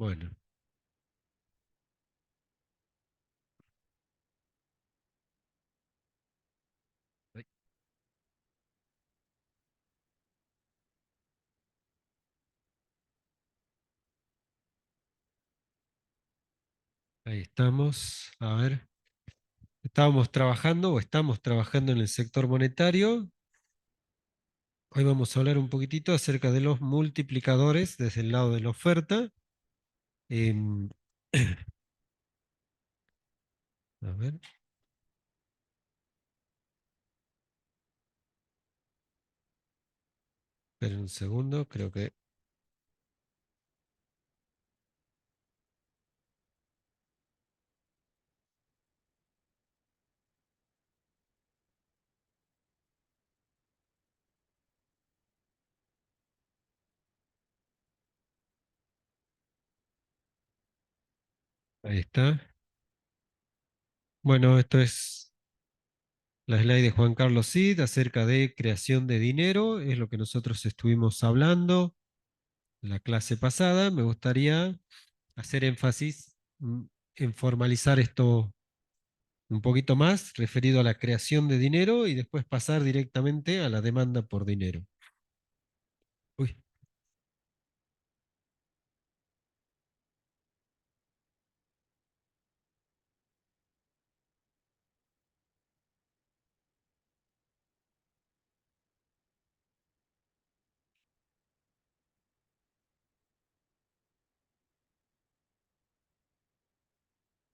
Bueno, ahí ahí estamos. A ver, estábamos trabajando o estamos trabajando en el sector monetario. Hoy vamos a hablar un poquitito acerca de los multiplicadores desde el lado de la oferta. Em, a ver, esperen un segundo, creo que ahí está. Bueno, esto es la slide de Juan Carlos Cid acerca de creación de dinero, es lo que nosotros estuvimos hablando en la clase pasada. Me gustaría hacer énfasis en formalizar esto un poquito más, referido a la creación de dinero y después pasar directamente a la demanda por dinero. Uy,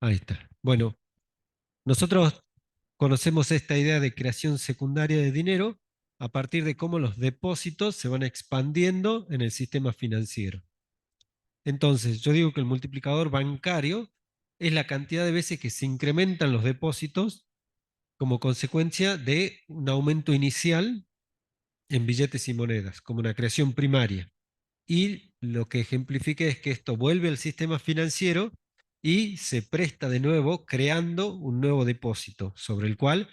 ahí está. Bueno, nosotros conocemos esta idea de creación secundaria de dinero a partir de cómo los depósitos se van expandiendo en el sistema financiero. Entonces, yo digo que el multiplicador bancario es la cantidad de veces que se incrementan los depósitos como consecuencia de un aumento inicial en billetes y monedas, como una creación primaria. Y lo que ejemplifica es que esto vuelve al sistema financiero y se presta de nuevo creando un nuevo depósito sobre el cual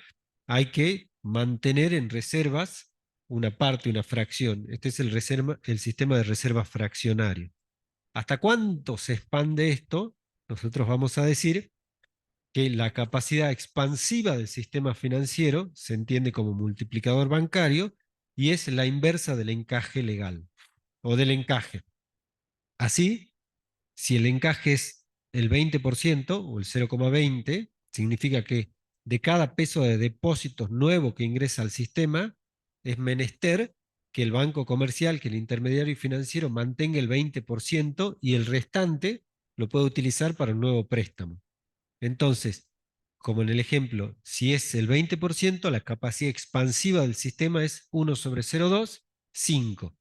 hay que mantener en reservas una parte, una fracción. Este es el sistema de reserva fraccionario. ¿Hasta cuánto se expande esto? Nosotros vamos a decir que la capacidad expansiva del sistema financiero se entiende como multiplicador bancario y es la inversa del encaje legal o del encaje. Así, si el encaje es el 20% o el 0,20, significa que de cada peso de depósitos nuevo que ingresa al sistema, es menester que el banco comercial, que el intermediario financiero mantenga el 20% y el restante lo puede utilizar para un nuevo préstamo. Entonces, como en el ejemplo, si es el 20%, la capacidad expansiva del sistema es 1 sobre 0,2, 5.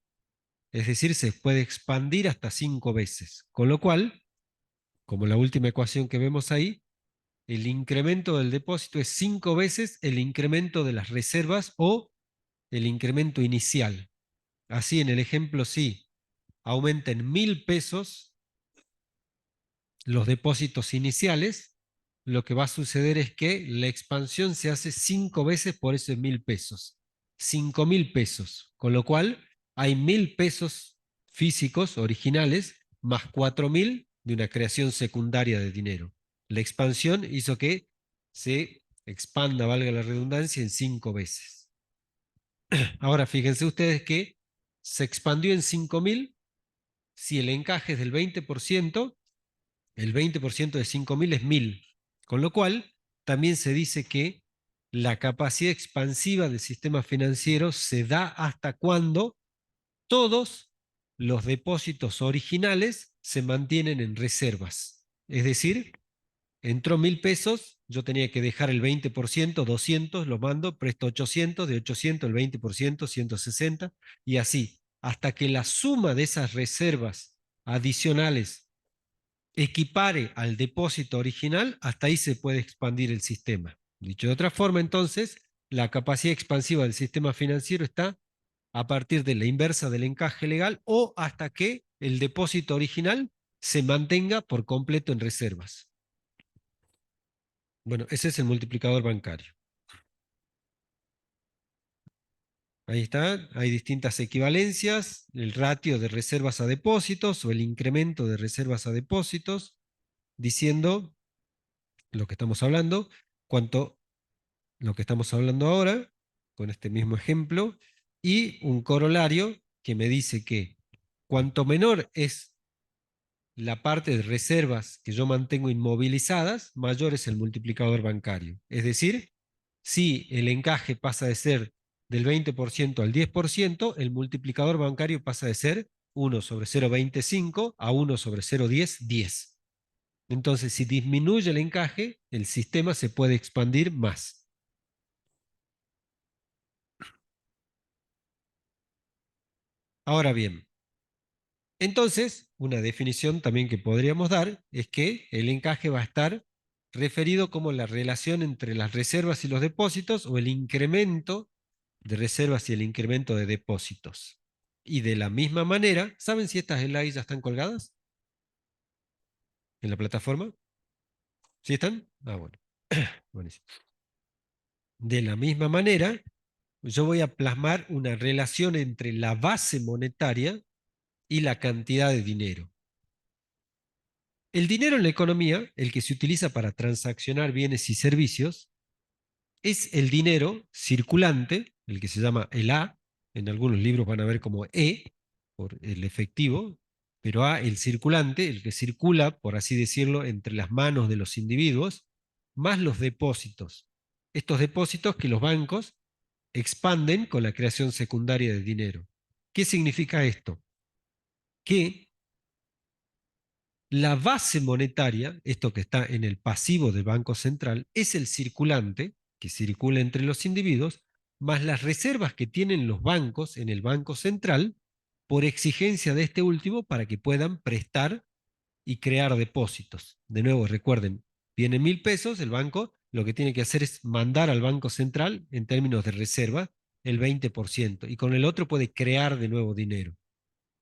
Es decir, se puede expandir hasta 5 veces. Con lo cual, como la última ecuación que vemos ahí, el incremento del depósito es 5 veces el incremento de las reservas o el incremento inicial. Así, en el ejemplo, sí, aumenta en 1.000 pesos los depósitos iniciales, lo que va a suceder es que la expansión se hace 5 veces por esos 1.000 pesos. 5.000 pesos. Con lo cual hay 1.000 pesos físicos originales más 4.000 de una creación secundaria de dinero. La expansión hizo que se expanda, valga la redundancia, en 5 veces. Ahora fíjense ustedes que se expandió en 5.000 si el encaje es del 20%. El 20% de 5.000 es 1.000. Con lo cual, también se dice que la capacidad expansiva del sistema financiero se da hasta cuando todos los depósitos originales se mantienen en reservas. Es decir, entró 1.000 pesos, yo tenía que dejar el 20%, 200, lo mando, presto 800, de 800 el 20%, 160, y así, hasta que la suma de esas reservas adicionales equipare al depósito original, hasta ahí se puede expandir el sistema. Dicho de otra forma, entonces, la capacidad expansiva del sistema financiero está a partir de la inversa del encaje legal o hasta que el depósito original se mantenga por completo en reservas. Bueno, ese es el multiplicador bancario. Ahí está, hay distintas equivalencias, el ratio de reservas a depósitos o el incremento de reservas a depósitos, diciendo lo que estamos hablando, cuánto lo que estamos hablando ahora, con este mismo ejemplo, y un corolario que me dice que cuanto menor es la parte de reservas que yo mantengo inmovilizadas, mayor es el multiplicador bancario. Es decir, si el encaje pasa de ser del 20% al 10%, el multiplicador bancario pasa de ser 1 sobre 0,25 a 1 sobre 0,10, 10. Entonces, si disminuye el encaje, el sistema se puede expandir más. Ahora bien, entonces, una definición también que podríamos dar es que el encaje va a estar referido como la relación entre las reservas y los depósitos o el incremento de reservas y el incremento de depósitos. Y de la misma manera, ¿saben si estas slides ya están colgadas en la plataforma? ¿Sí están? Ah, bueno. Buenísimo. De la misma manera, yo voy a plasmar una relación entre la base monetaria y la cantidad de dinero. El dinero en la economía, el que se utiliza para transaccionar bienes y servicios, es el dinero circulante, el que se llama el A, en algunos libros van a ver como E, por el efectivo, pero A, el circulante, el que circula, por así decirlo, entre las manos de los individuos, más los depósitos. Estos depósitos que los bancos expanden con la creación secundaria de dinero. ¿Qué significa esto? Que la base monetaria, esto que está en el pasivo del Banco Central, es el circulante que circula entre los individuos, más las reservas que tienen los bancos en el Banco Central por exigencia de este último para que puedan prestar y crear depósitos. De nuevo, recuerden, vienen 1.000 pesos, el banco lo que tiene que hacer es mandar al Banco Central en términos de reserva el 20% y con el otro puede crear de nuevo dinero.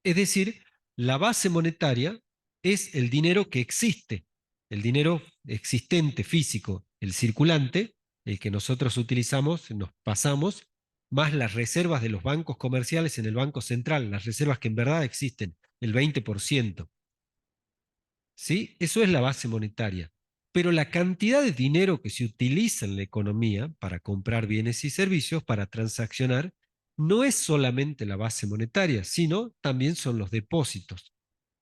Es decir, la base monetaria es el dinero que existe, el dinero existente, físico, el circulante, el que nosotros utilizamos, nos pasamos, más las reservas de los bancos comerciales en el Banco Central, las reservas que en verdad existen, el 20%. ¿Sí? Eso es la base monetaria. Pero la cantidad de dinero que se utiliza en la economía para comprar bienes y servicios, para transaccionar, no es solamente la base monetaria, sino también son los depósitos.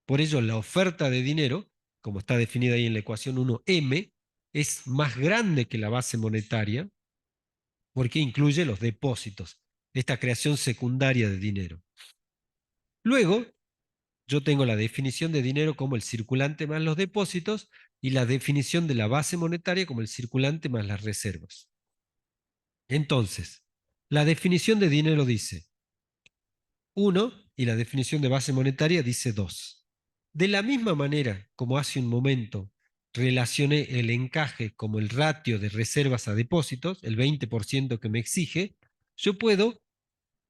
Por ello, la oferta de dinero, como está definida ahí en la ecuación 1M, es más grande que la base monetaria porque incluye los depósitos, esta creación secundaria de dinero. Luego, yo tengo la definición de dinero como el circulante más los depósitos y la definición de la base monetaria como el circulante más las reservas. Entonces, la definición de dinero dice 1 y la definición de base monetaria dice 2. De la misma manera como hace un momento relacioné el encaje como el ratio de reservas a depósitos, el 20% que me exige, yo puedo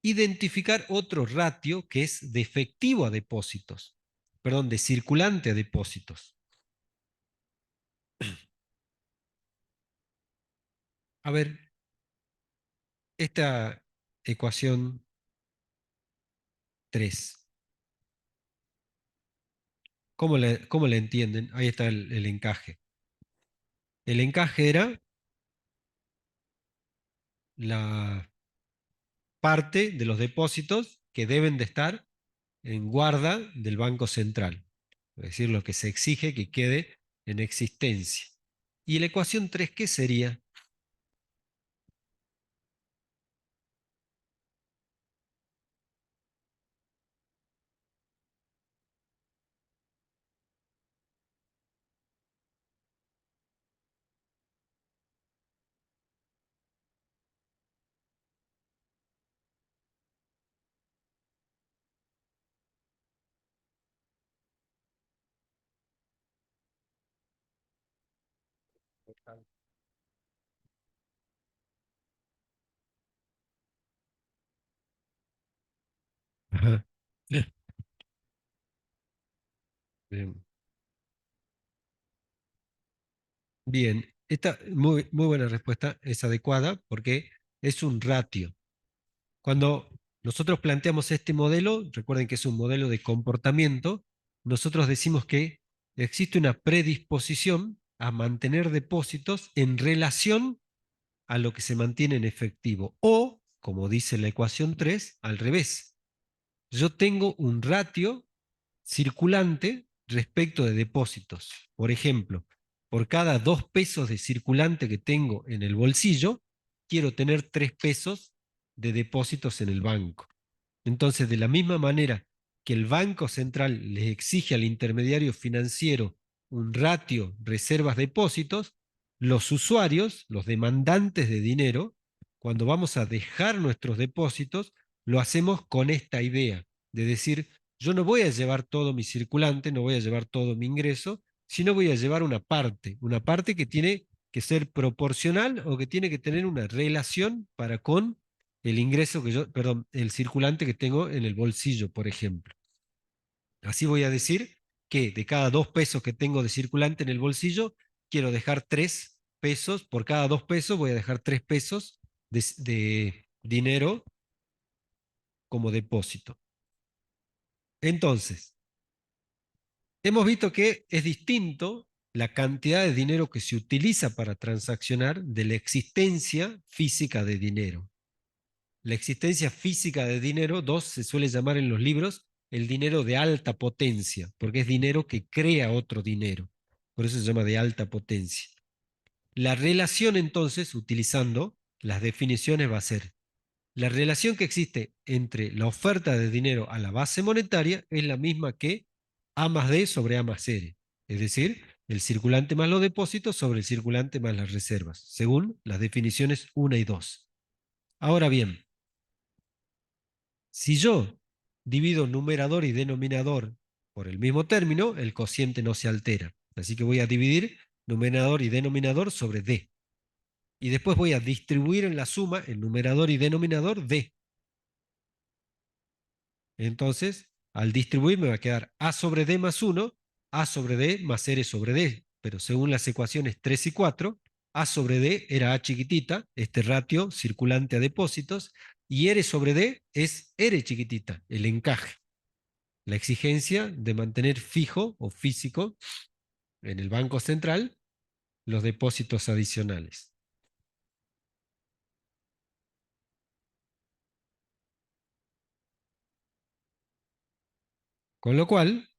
identificar otro ratio que es de efectivo a depósitos, perdón, de circulante a depósitos. A ver, esta ecuación 3, cómo la entienden? Ahí está el encaje. El encaje era la parte de los depósitos que deben de estar en guarda del Banco Central, es decir, lo que se exige que quede en existencia. ¿Y la ecuación 3 qué sería? Ajá. Bien. Bien, esta muy buena respuesta, es adecuada porque es un ratio. Cuando nosotros planteamos este modelo, recuerden que es un modelo de comportamiento, nosotros decimos que existe una predisposición a mantener depósitos en relación a lo que se mantiene en efectivo. O, como dice la ecuación 3, al revés. Yo tengo un ratio circulante respecto de depósitos. Por ejemplo, por cada 2 pesos de circulante que tengo en el bolsillo, quiero tener 3 pesos de depósitos en el banco. Entonces, de la misma manera que el Banco Central les exige al intermediario financiero un ratio reservas-depósitos, los usuarios, los demandantes de dinero, cuando vamos a dejar nuestros depósitos, lo hacemos con esta idea de decir, yo no voy a llevar todo mi circulante, no voy a llevar todo mi ingreso, sino voy a llevar una parte que tiene que ser proporcional o que tiene que tener una relación para con el ingreso que yo, perdón, el circulante que tengo en el bolsillo, por ejemplo. Así voy a decir que de cada 2 pesos que tengo de circulante en el bolsillo, quiero dejar 3 pesos, por cada 2 pesos voy a dejar 3 pesos de dinero como depósito. Entonces, hemos visto que es distinto la cantidad de dinero que se utiliza para transaccionar de la existencia física de dinero. La existencia física de dinero, dos, se suele llamar en los libros el dinero de alta potencia, porque es dinero que crea otro dinero. Por eso se llama de alta potencia. La relación entonces, utilizando las definiciones, va a ser la relación que existe entre la oferta de dinero a la base monetaria es la misma que A más D sobre A más R. Es decir, el circulante más los depósitos sobre el circulante más las reservas, según las definiciones 1 y 2. Ahora bien, si yo divido numerador y denominador por el mismo término, el cociente no se altera. Así que voy a dividir numerador y denominador sobre D. Y después voy a distribuir en la suma el numerador y denominador D. Entonces, al distribuir me va a quedar A sobre D más 1, A sobre D más R sobre D. Pero según las ecuaciones 3 y 4, A sobre D era A chiquitita, este ratio circulante a depósitos, y R sobre D es R chiquitita, el encaje. La exigencia de mantener fijo o físico en el Banco Central los depósitos adicionales. Con lo cual,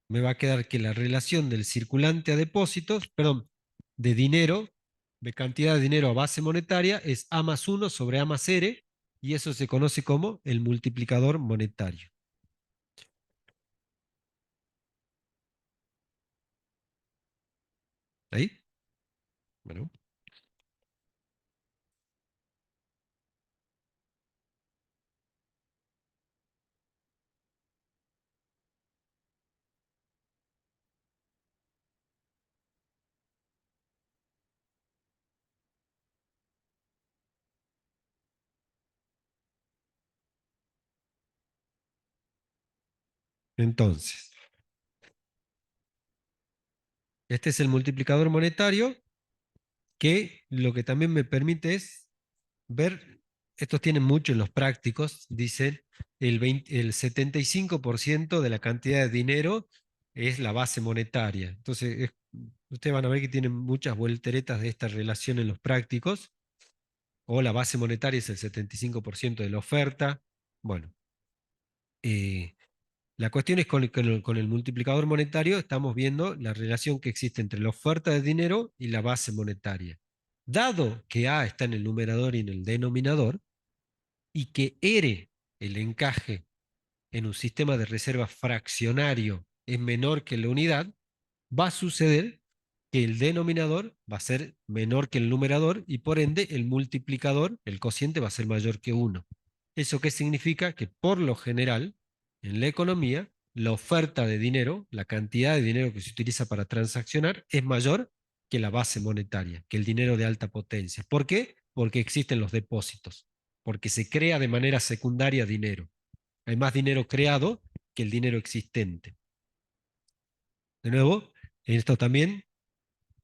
me va a quedar que la relación del circulante a depósitos, perdón, de dinero, de cantidad de dinero a base monetaria, es A más 1 sobre A más R, y eso se conoce como el multiplicador monetario. ¿Ahí? Bueno, entonces, este es el multiplicador monetario que lo que también me permite es ver, estos tienen mucho en los prácticos, dicen el 75% de la cantidad de dinero es la base monetaria. Entonces, ustedes van a ver que tienen muchas volteretas de esta relación en los prácticos, o la base monetaria es el 75% de la oferta. Bueno, eh, la cuestión es con el multiplicador monetario, estamos viendo la relación que existe entre la oferta de dinero y la base monetaria. Dado que A está en el numerador y en el denominador, y que R, el encaje en un sistema de reserva fraccionario, es menor que la unidad, va a suceder que el denominador va a ser menor que el numerador y por ende el multiplicador, el cociente, va a ser mayor que 1. ¿Eso qué significa? Que por lo general, en la economía, la oferta de dinero, la cantidad de dinero que se utiliza para transaccionar, es mayor que la base monetaria, que el dinero de alta potencia. ¿Por qué? Porque existen los depósitos, porque se crea de manera secundaria dinero. Hay más dinero creado que el dinero existente. De nuevo, esto también,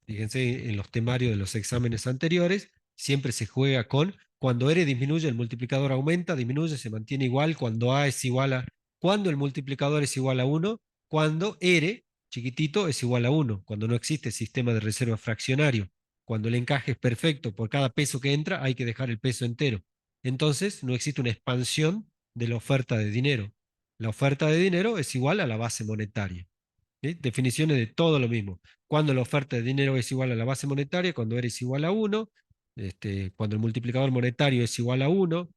fíjense en los temarios de los exámenes anteriores, Siempre se juega con, cuando R disminuye, el multiplicador aumenta, disminuye, se mantiene igual, cuando A es igual a, cuando el multiplicador es igual a 1, cuando R, chiquitito, es igual a 1, cuando no existe sistema de reserva fraccionario. Cuando el encaje es perfecto, por cada peso que entra hay que dejar el peso entero. Entonces no existe una expansión de la oferta de dinero. La oferta de dinero es igual a la base monetaria. ¿Sí? Definiciones de todo lo mismo. Cuando la oferta de dinero es igual a la base monetaria, cuando R es igual a 1, cuando el multiplicador monetario es igual a 1.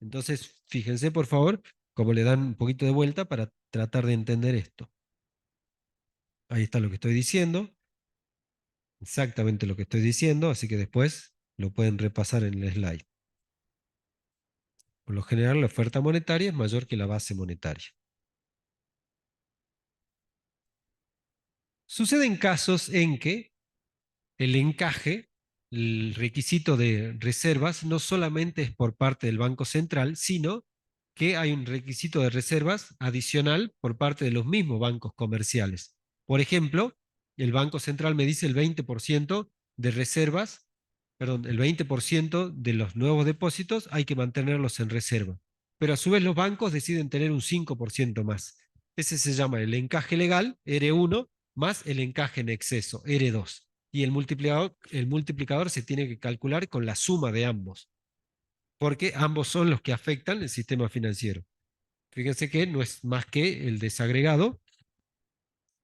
Entonces, fíjense por favor cómo le dan un poquito de vuelta para tratar de entender esto. Ahí está lo que estoy diciendo, exactamente lo que estoy diciendo, así que después lo pueden repasar en el slide. Por lo general, la oferta monetaria es mayor que la base monetaria. Suceden casos en que el encaje, el requisito de reservas, no solamente es por parte del Banco Central, sino que hay un requisito de reservas adicional por parte de los mismos bancos comerciales. Por ejemplo, el Banco Central me dice el 20% de reservas, perdón, el 20% de los nuevos depósitos hay que mantenerlos en reserva. Pero a su vez los bancos deciden tener un 5% más. Ese se llama el encaje legal, R1, más el encaje en exceso, R2. Y el multiplicador se tiene que calcular con la suma de ambos, porque ambos son los que afectan el sistema financiero. Fíjense que no es más que el desagregado,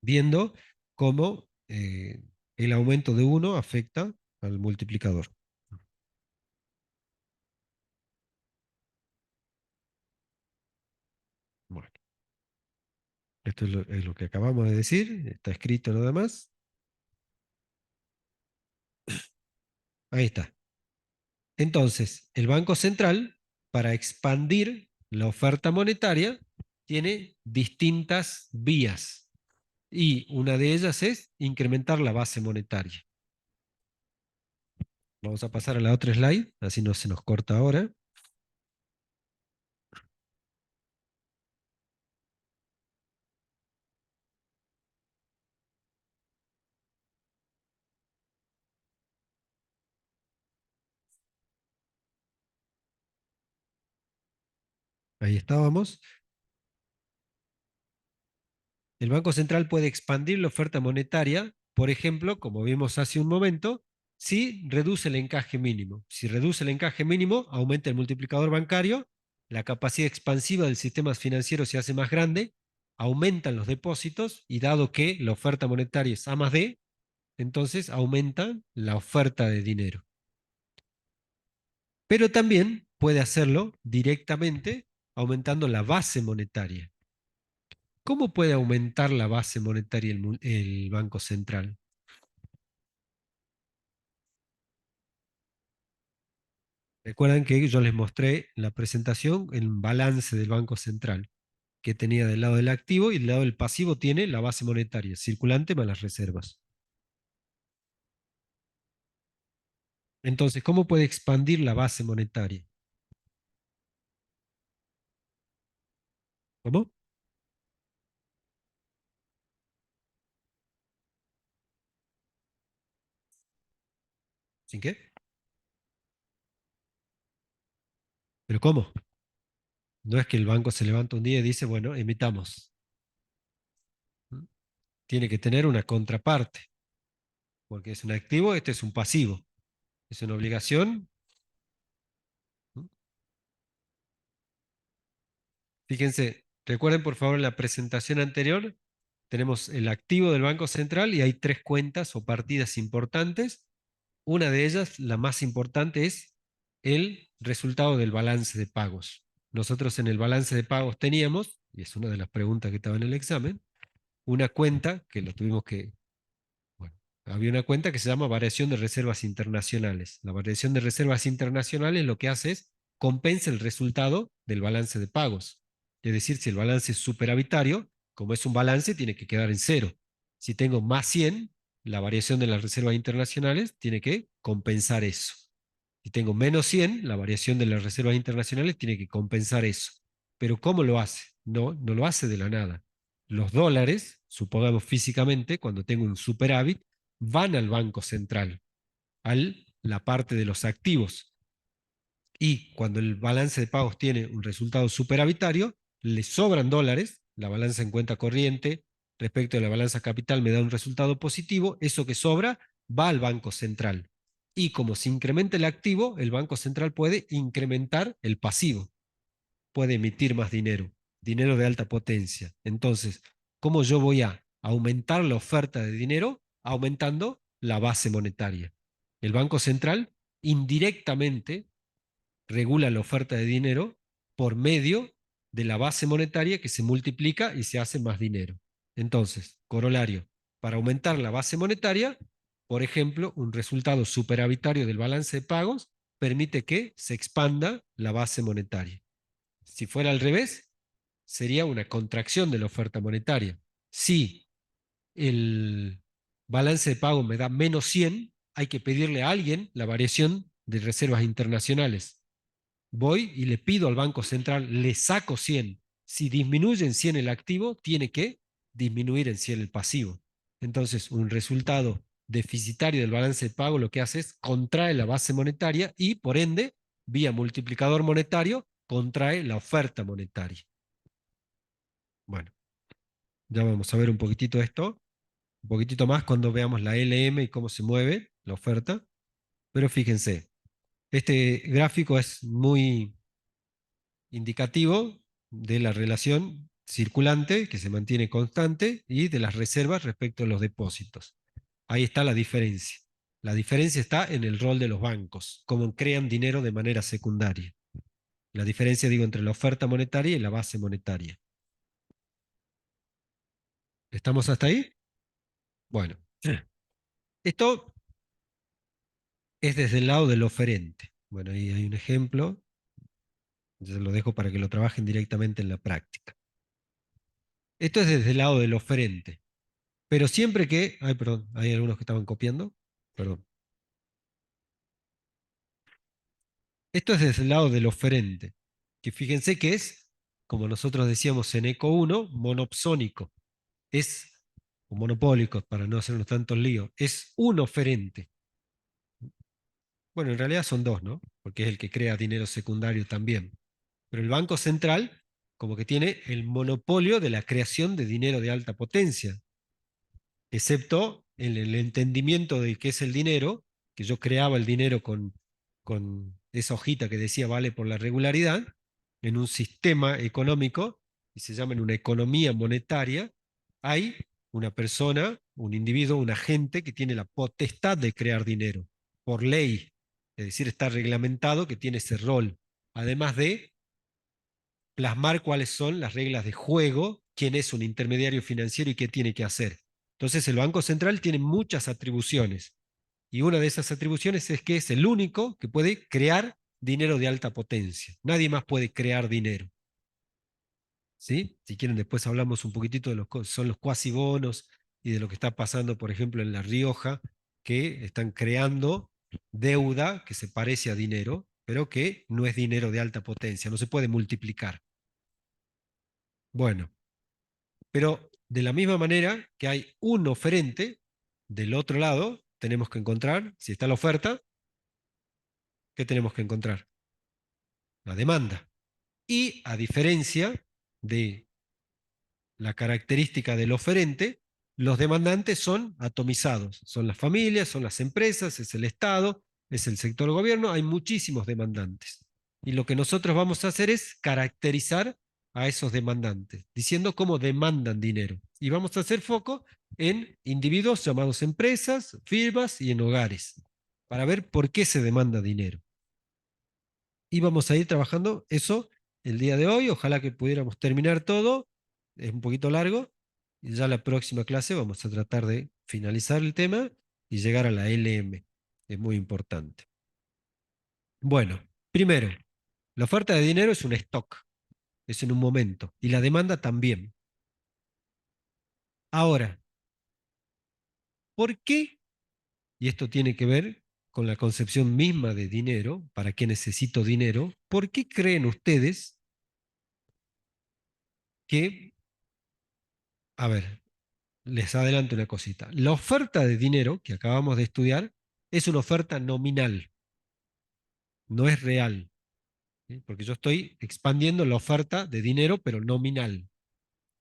viendo cómo el aumento de uno afecta al multiplicador. Bueno, esto es lo que acabamos de decir, está escrito nada más. Ahí está. Entonces, el Banco Central, para expandir la oferta monetaria, tiene distintas vías y una de ellas es incrementar la base monetaria. Vamos a pasar a la otra slide, así no se nos corta ahora. Ahí estábamos. El Banco Central puede expandir la oferta monetaria, por ejemplo, como vimos hace un momento, si reduce el encaje mínimo. Si reduce el encaje mínimo, aumenta el multiplicador bancario, la capacidad expansiva del sistema financiero se hace más grande, aumentan los depósitos y dado que la oferta monetaria es A más D, entonces aumenta la oferta de dinero. Pero también puede hacerlo directamente aumentando la base monetaria. ¿Cómo puede aumentar la base monetaria el Banco Central? Recuerdan que yo les mostré en la presentación el balance del Banco Central, que tenía del lado del activo y del lado del pasivo tiene la base monetaria, circulante más las reservas. Entonces, ¿cómo puede expandir la base monetaria? ¿Cómo? ¿Sin qué? ¿Pero cómo? No es que el banco se levanta un día y dice, bueno, emitamos. ¿Mm? Tiene que tener una contraparte, porque es un activo, este es un pasivo. Es una obligación. ¿Mm? Fíjense, recuerden por favor en la presentación anterior, tenemos el activo del Banco Central y hay tres cuentas o partidas importantes. Una de ellas, la más importante, es el resultado del balance de pagos. Nosotros en el balance de pagos teníamos, y es una de las preguntas que estaba en el examen, una cuenta que lo tuvimos que, bueno, había una cuenta que se llama variación de reservas internacionales. La variación de reservas internacionales lo que hace es compensa el resultado del balance de pagos. Es decir, si el balance es superavitario, como es un balance, tiene que quedar en cero. Si tengo más 100, la variación de las reservas internacionales tiene que compensar eso. Si tengo menos 100, la variación de las reservas internacionales tiene que compensar eso. Pero ¿cómo lo hace? No, no lo hace de la nada. Los dólares, supongamos físicamente, cuando tengo un superávit, van al Banco Central, a la parte de los activos. Y cuando el balance de pagos tiene un resultado superavitario, le sobran dólares, la balanza en cuenta corriente respecto a la balanza capital me da un resultado positivo, eso que sobra va al Banco Central. Y como se incrementa el activo, el Banco Central puede incrementar el pasivo, puede emitir más dinero, dinero de alta potencia. Entonces, ¿cómo yo voy a aumentar la oferta de dinero? Aumentando la base monetaria. El Banco Central indirectamente regula la oferta de dinero por medio de la base monetaria que se multiplica y se hace más dinero. Entonces, corolario, para aumentar la base monetaria, por ejemplo, un resultado superavitario del balance de pagos permite que se expanda la base monetaria. Si fuera al revés, sería una contracción de la oferta monetaria. Si el balance de pago me da menos 100, hay que pedirle a alguien la variación de reservas internacionales. Voy y le pido al Banco Central, le saco 100. Si disminuye en 100 el activo, tiene que disminuir en 100 el pasivo. Entonces, un resultado deficitario del balance de pago lo que hace es contrae la base monetaria y, por ende, vía multiplicador monetario, contrae la oferta monetaria. Bueno, ya vamos a ver un poquitito esto, un poquitito más cuando veamos la LM y cómo se mueve la oferta. Pero fíjense, este gráfico es muy indicativo de la relación circulante que se mantiene constante y de las reservas respecto a los depósitos. Ahí está la diferencia. La diferencia está en el rol de los bancos, cómo crean dinero de manera secundaria. La diferencia, digo, entre la oferta monetaria y la base monetaria. ¿Estamos hasta ahí? Bueno, esto es desde el lado del oferente. Bueno, ahí hay un ejemplo. Yo lo dejo para que lo trabajen directamente en la práctica. Esto es desde el lado del oferente. Pero siempre que, ay, perdón, hay algunos que estaban copiando, perdón. Esto es desde el lado del oferente, que fíjense que es, como nosotros decíamos en ECO 1, monopsónico, es, o monopólico, para no hacernos tantos líos, es un oferente. Bueno, en realidad son dos, ¿no? Porque es el que crea dinero secundario también. Pero el Banco Central, como que tiene el monopolio de la creación de dinero de alta potencia, excepto en el entendimiento de qué es el dinero, que yo creaba el dinero con esa hojita que decía vale por la regularidad, en un sistema económico, y se llama en una economía monetaria, hay una persona, un individuo, un agente que tiene la potestad de crear dinero, por ley, es decir, está reglamentado que tiene ese rol, además de plasmar cuáles son las reglas de juego, quién es un intermediario financiero y qué tiene que hacer. Entonces el Banco Central tiene muchas atribuciones y una de esas atribuciones es que es el único que puede crear dinero de alta potencia. Nadie más puede crear dinero. ¿Sí? Si quieren después hablamos un poquitito de lo que son los cuasibonos y de lo que está pasando, por ejemplo, en La Rioja, que están creando deuda que se parece a dinero, pero que no es dinero de alta potencia, no se puede multiplicar. Bueno, pero de la misma manera que hay un oferente, del otro lado tenemos que encontrar, si está la oferta, ¿qué tenemos que encontrar? La demanda. Y a diferencia de la característica del oferente, los demandantes son atomizados. Son las familias, son las empresas, es el Estado, es el sector gobierno, hay muchísimos demandantes. Y lo que nosotros vamos a hacer es caracterizar a esos demandantes, diciendo cómo demandan dinero. Y vamos a hacer foco en individuos llamados empresas, firmas y en hogares, para ver por qué se demanda dinero. Y vamos a ir trabajando eso el día de hoy. Ojalá que pudiéramos terminar todo. Es un poquito largo. Y ya la próxima clase vamos a tratar de finalizar el tema y llegar a la LM. Es muy importante. Bueno, primero, la oferta de dinero es un stock, es en un momento. Y la demanda también. Ahora, ¿por qué? Y esto tiene que ver con la concepción misma de dinero, ¿para qué necesito dinero? ¿Por qué creen ustedes que, a ver, les adelanto una cosita. La oferta de dinero que acabamos de estudiar Es una oferta nominal, no es real, ¿sí? Porque yo estoy expandiendo la oferta de dinero, pero nominal.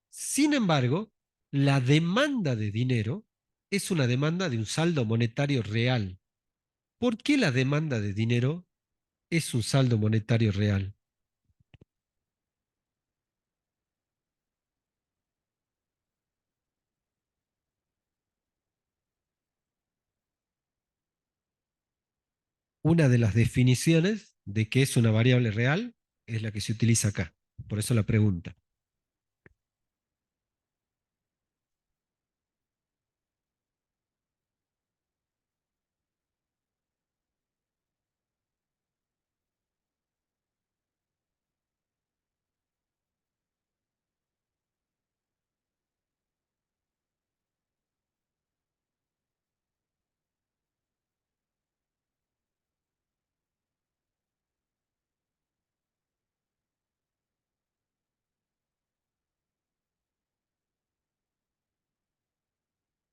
Sin embargo, la demanda de dinero es una demanda de un saldo monetario real. ¿Por qué la demanda de dinero es un saldo monetario real? Una de las definiciones de qué es una variable real es la que se utiliza acá. Por eso la pregunta.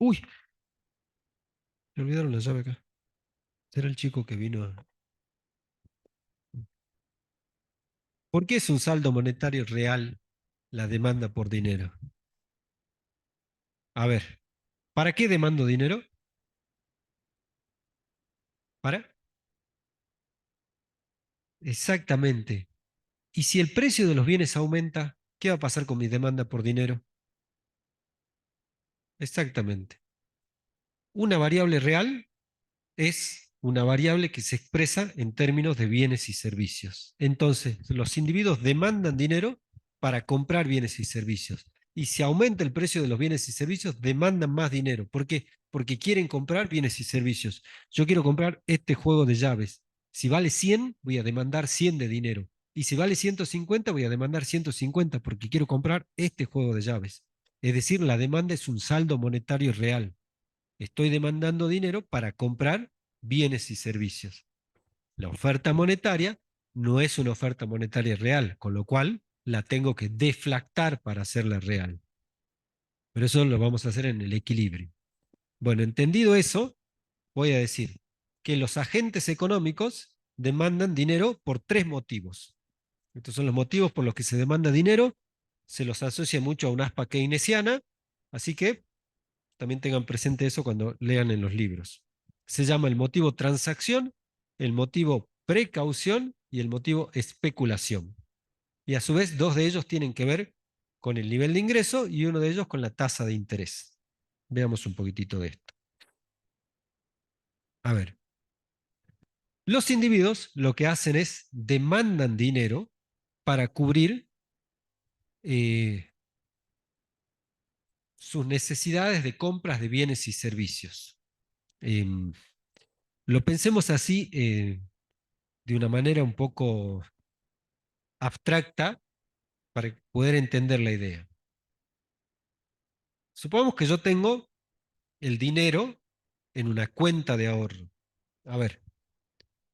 Uy, me olvidaron la llave acá. Será el chico que vino. ¿Por qué es un saldo monetario real la demanda por dinero? A ver, ¿para qué demando dinero? ¿Para? Exactamente. Y si el precio de los bienes aumenta, ¿qué va a pasar con mi demanda por dinero? Exactamente. Una variable real es una variable que se expresa en términos de bienes y servicios. Entonces, los individuos demandan dinero para comprar bienes y servicios. Y si aumenta el precio de los bienes y servicios, demandan más dinero. ¿Por qué? Porque quieren comprar bienes y servicios. Yo quiero comprar este juego de llaves. Si vale 100, voy a demandar 100 de dinero. Y si vale 150, voy a demandar 150 porque quiero comprar este juego de llaves. Es decir, la demanda es un saldo monetario real. Estoy demandando dinero para comprar bienes y servicios. La oferta monetaria no es una oferta monetaria real, con lo cual la tengo que deflactar para hacerla real. Pero eso lo vamos a hacer en el equilibrio. Bueno, entendido eso, voy a decir que los agentes económicos demandan dinero por tres motivos. Estos son los motivos por los que se demanda dinero. Se los asocia mucho a un aspa keynesiana, así que también tengan presente eso cuando lean en los libros. Se llama el motivo transacción, el motivo precaución y el motivo especulación. Y a su vez, dos de ellos tienen que ver con el nivel de ingreso y uno de ellos con la tasa de interés. Veamos un poquitito de esto. A ver, los individuos lo que hacen es demandan dinero para cubrir eh, sus necesidades de compras de bienes y servicios. Eh, lo pensemos así de una manera un poco abstracta para poder entender la idea. Supongamos que yo tengo el dinero en una cuenta de ahorro. A ver,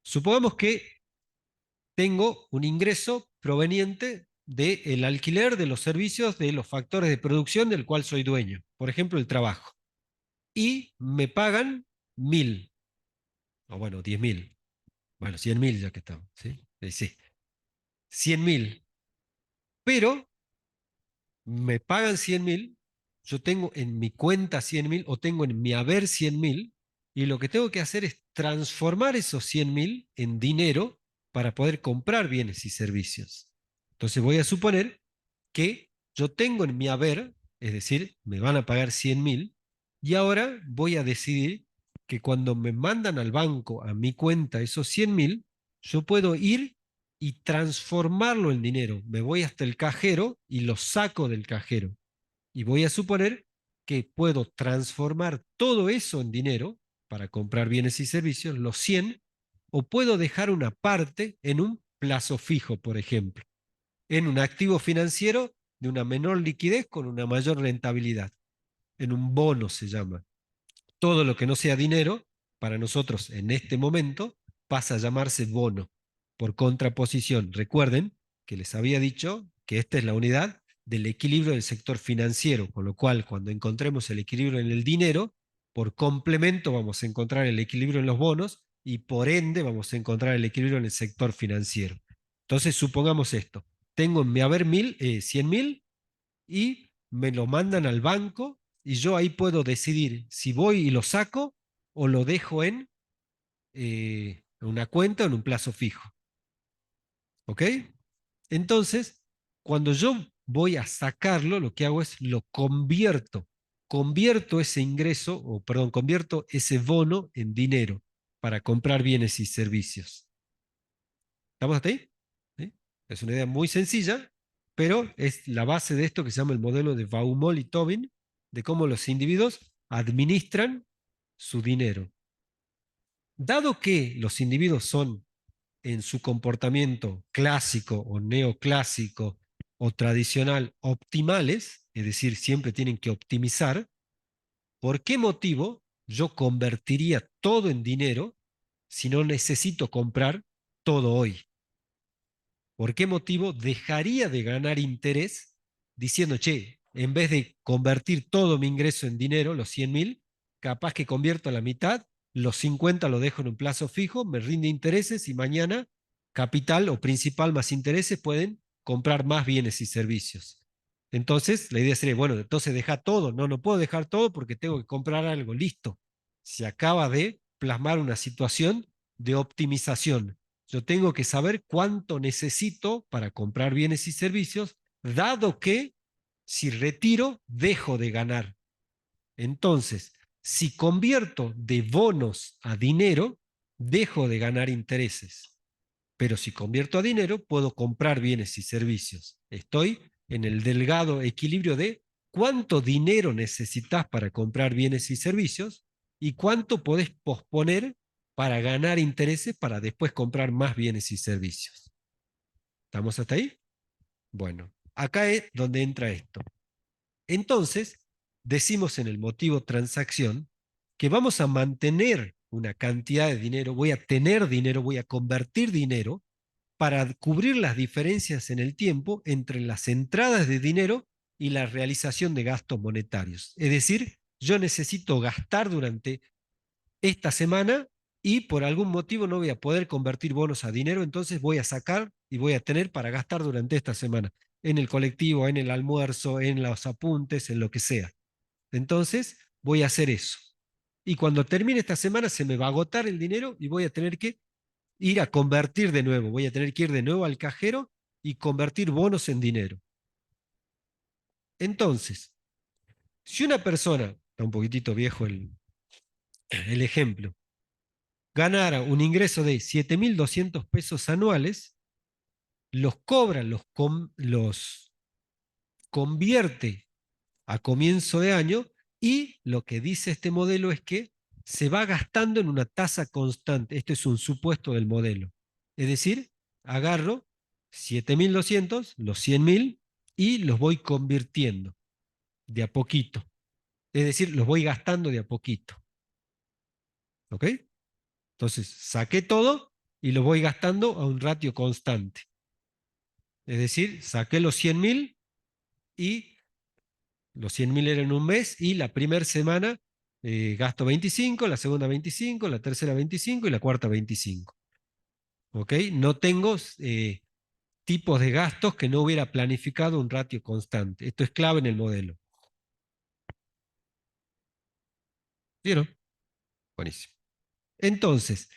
supongamos que tengo un ingreso proveniente del alquiler de los servicios de los factores de producción del cual soy dueño, por ejemplo, el trabajo. Y me pagan 1.000, o bueno, 10.000, bueno, 100.000 ya que estamos, ¿sí? Sí, 100.000, pero me pagan 100.000, yo tengo en mi cuenta 100.000 o tengo en mi haber 100.000 y lo que tengo que hacer es transformar esos 100.000 en dinero para poder comprar bienes y servicios. Entonces voy a suponer que yo tengo en mi haber, es decir, me van a pagar 100.000 y ahora voy a decidir que cuando me mandan al banco a mi cuenta esos 100.000, yo puedo ir y transformarlo en dinero. Me voy hasta el cajero y lo saco del cajero. Y voy a suponer que puedo transformar todo eso en dinero para comprar bienes y servicios, los 100, o puedo dejar una parte en un plazo fijo, por ejemplo, en un activo financiero de una menor liquidez con una mayor rentabilidad, en un bono se llama. Todo lo que no sea dinero, para nosotros en este momento, pasa a llamarse bono. Por contraposición, recuerden que les había dicho que esta es la unidad del equilibrio del sector financiero, con lo cual cuando encontremos el equilibrio en el dinero, por complemento vamos a encontrar el equilibrio en los bonos y por ende vamos a encontrar el equilibrio en el sector financiero. Entonces, supongamos esto. Tengo en mi haber 100.000 y me lo mandan al banco y yo ahí puedo decidir si voy y lo saco o lo dejo en una cuenta o en un plazo fijo. ¿Ok? Entonces, cuando yo voy a sacarlo, lo que hago es lo convierto ese ingreso, o perdón, convierto ese bono en dinero para comprar bienes y servicios. ¿Estamos hasta ahí? ¿Sí? Es una idea muy sencilla, pero es la base de esto que se llama el modelo de Baumol y Tobin, de cómo los individuos administran su dinero. Dado que los individuos son en su comportamiento clásico o neoclásico o tradicional optimales, es decir, siempre tienen que optimizar, ¿por qué motivo yo convertiría todo en dinero si no necesito comprar todo hoy? ¿Por qué motivo dejaría de ganar interés diciendo, che, en vez de convertir todo mi ingreso en dinero, los 100.000, capaz que convierto la mitad, los 50 lo dejo en un plazo fijo, me rinde intereses y mañana capital o principal más intereses pueden comprar más bienes y servicios? Entonces, la idea sería, bueno, entonces deja todo. No, no puedo dejar todo porque tengo que comprar algo. Listo. Se acaba de plasmar una situación de optimización. Yo tengo que saber cuánto necesito para comprar bienes y servicios, dado que si retiro, dejo de ganar. Entonces, si convierto de bonos a dinero, dejo de ganar intereses. Pero si convierto a dinero, puedo comprar bienes y servicios. Estoy en el delgado equilibrio de cuánto dinero necesitas para comprar bienes y servicios y cuánto podés posponer para ganar intereses para después comprar más bienes y servicios. ¿Estamos hasta ahí? Bueno, acá es donde entra esto. Entonces, decimos en el motivo transacción que vamos a mantener una cantidad de dinero, voy a tener dinero, voy a convertir dinero para cubrir las diferencias en el tiempo entre las entradas de dinero y la realización de gastos monetarios. Es decir, yo necesito gastar durante esta semana y por algún motivo no voy a poder convertir bonos a dinero, entonces voy a sacar y voy a tener para gastar durante esta semana, en el colectivo, en el almuerzo, en los apuntes, en lo que sea. Entonces voy a hacer eso. Y cuando termine esta semana se me va a agotar el dinero y voy a tener que ir a convertir de nuevo, voy a tener que ir de nuevo al cajero y convertir bonos en dinero. Entonces, si una persona, está un poquitito viejo el ejemplo, ganara un ingreso de 7.200 pesos anuales, los cobra, los convierte a comienzo de año y lo que dice este modelo es que se va gastando en una tasa constante. Este es un supuesto del modelo. Es decir, agarro 7.200, los 100.000 y los voy convirtiendo de a poquito. Es decir, los voy gastando de a poquito. ¿Ok? Entonces, saqué todo y lo voy gastando a un ratio constante. Es decir, saqué los 100.000 y los 100.000 eran un mes y la primera semana gasto 25, la segunda 25, la tercera 25 y la cuarta 25. ¿Ok? No tengo tipos de gastos que no hubiera planificado un ratio constante. Esto es clave en el modelo. ¿Vieron? Buenísimo. Entonces,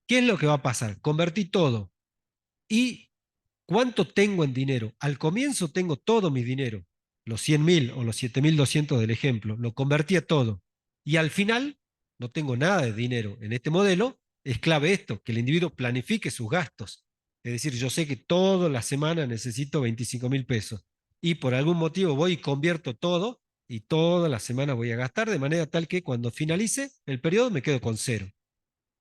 ¿qué es lo que va a pasar? Convertí todo. ¿Y cuánto tengo en dinero? Al comienzo tengo todo mi dinero, los 100.000 o los 7.200 del ejemplo, lo convertí a todo. Y al final no tengo nada de dinero. En este modelo es clave esto, que el individuo planifique sus gastos. Es decir, yo sé que toda la semana necesito 25.000 pesos y por algún motivo voy y convierto todo y toda la semana voy a gastar de manera tal que cuando finalice el periodo me quedo con cero.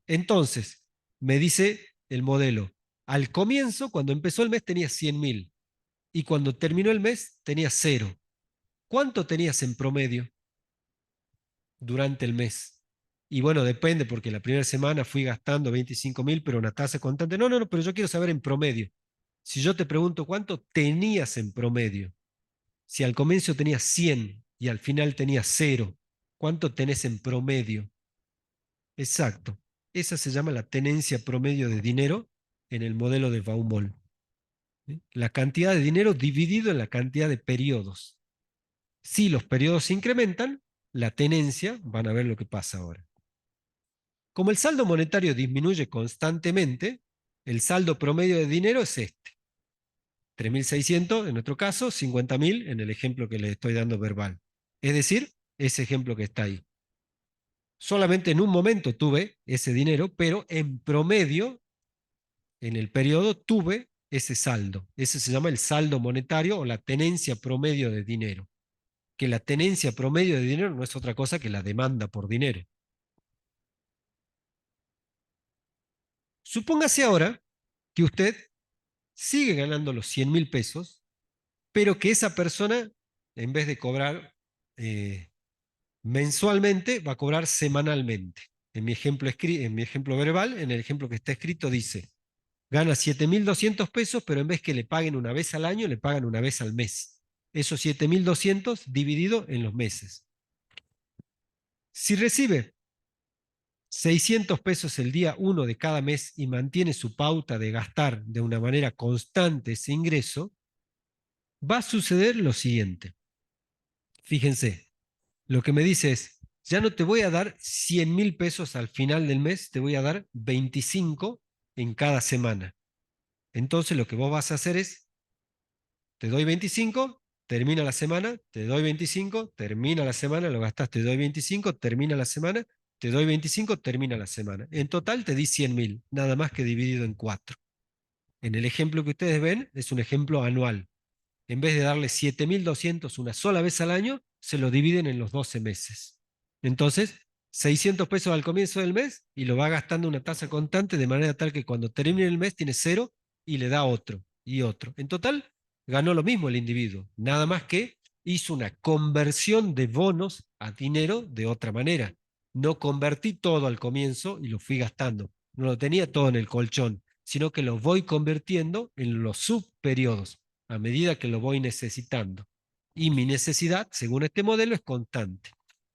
Entonces, me dice el modelo, al comienzo, cuando empezó el mes, tenías 100.000 y cuando terminó el mes, tenías cero. ¿Cuánto tenías en promedio durante el mes? Y bueno, depende, porque la primera semana fui gastando 25.000, pero una tasa constante. No, no, no, pero yo quiero saber en promedio. Si yo te pregunto cuánto tenías en promedio, si al comienzo tenías 100 y al final tenías cero, ¿Cuánto tenés en promedio? Exacto. Esa se llama la tenencia promedio de dinero en el modelo de Baumol. ¿Sí? La cantidad de dinero dividido en la cantidad de periodos. Si los periodos se incrementan, la tenencia, van a ver lo que pasa ahora. Como el saldo monetario disminuye constantemente, el saldo promedio de dinero es este. 3.600 en nuestro caso, 50.000 en el ejemplo que les estoy dando verbal. Es decir, ese ejemplo que está ahí. Solamente en un momento tuve ese dinero, pero en promedio, en el periodo, tuve ese saldo. Ese se llama el saldo monetario o la tenencia promedio de dinero. Que la tenencia promedio de dinero no es otra cosa que la demanda por dinero. Supóngase ahora que usted sigue ganando los 100.000 pesos, pero que esa persona, en vez de cobrar mensualmente, va a cobrar semanalmente. En mi ejemplo verbal, en el ejemplo que está escrito, dice, gana 7.200 pesos, pero en vez que le paguen una vez al año, le pagan una vez al mes. Esos 7.200 dividido en los meses. Si recibe 600 pesos el día 1 de cada mes y mantiene su pauta de gastar de una manera constante ese ingreso, va a suceder lo siguiente. Fíjense, lo que me dice es, ya no te voy a dar 100.000 pesos al final del mes, te voy a dar 25 en cada semana. Entonces lo que vos vas a hacer es, te doy 25, termina la semana, te doy 25, termina la semana, lo gastaste, te doy 25, termina la semana, te doy 25, termina la semana. En total te di 100.000, nada más que dividido en 4. En el ejemplo que ustedes ven, es un ejemplo anual. En vez de darle 7.200 una sola vez al año, se lo dividen en los 12 meses. Entonces, 600 pesos al comienzo del mes y lo va gastando una tasa constante de manera tal que cuando termine el mes tiene cero y le da otro y otro. En total, ganó lo mismo el individuo, nada más que hizo una conversión de bonos a dinero de otra manera. No convertí todo al comienzo y lo fui gastando. No lo tenía todo en el colchón, sino que lo voy convirtiendo en los subperiodos a medida que lo voy necesitando. Y mi necesidad, según este modelo, es constante.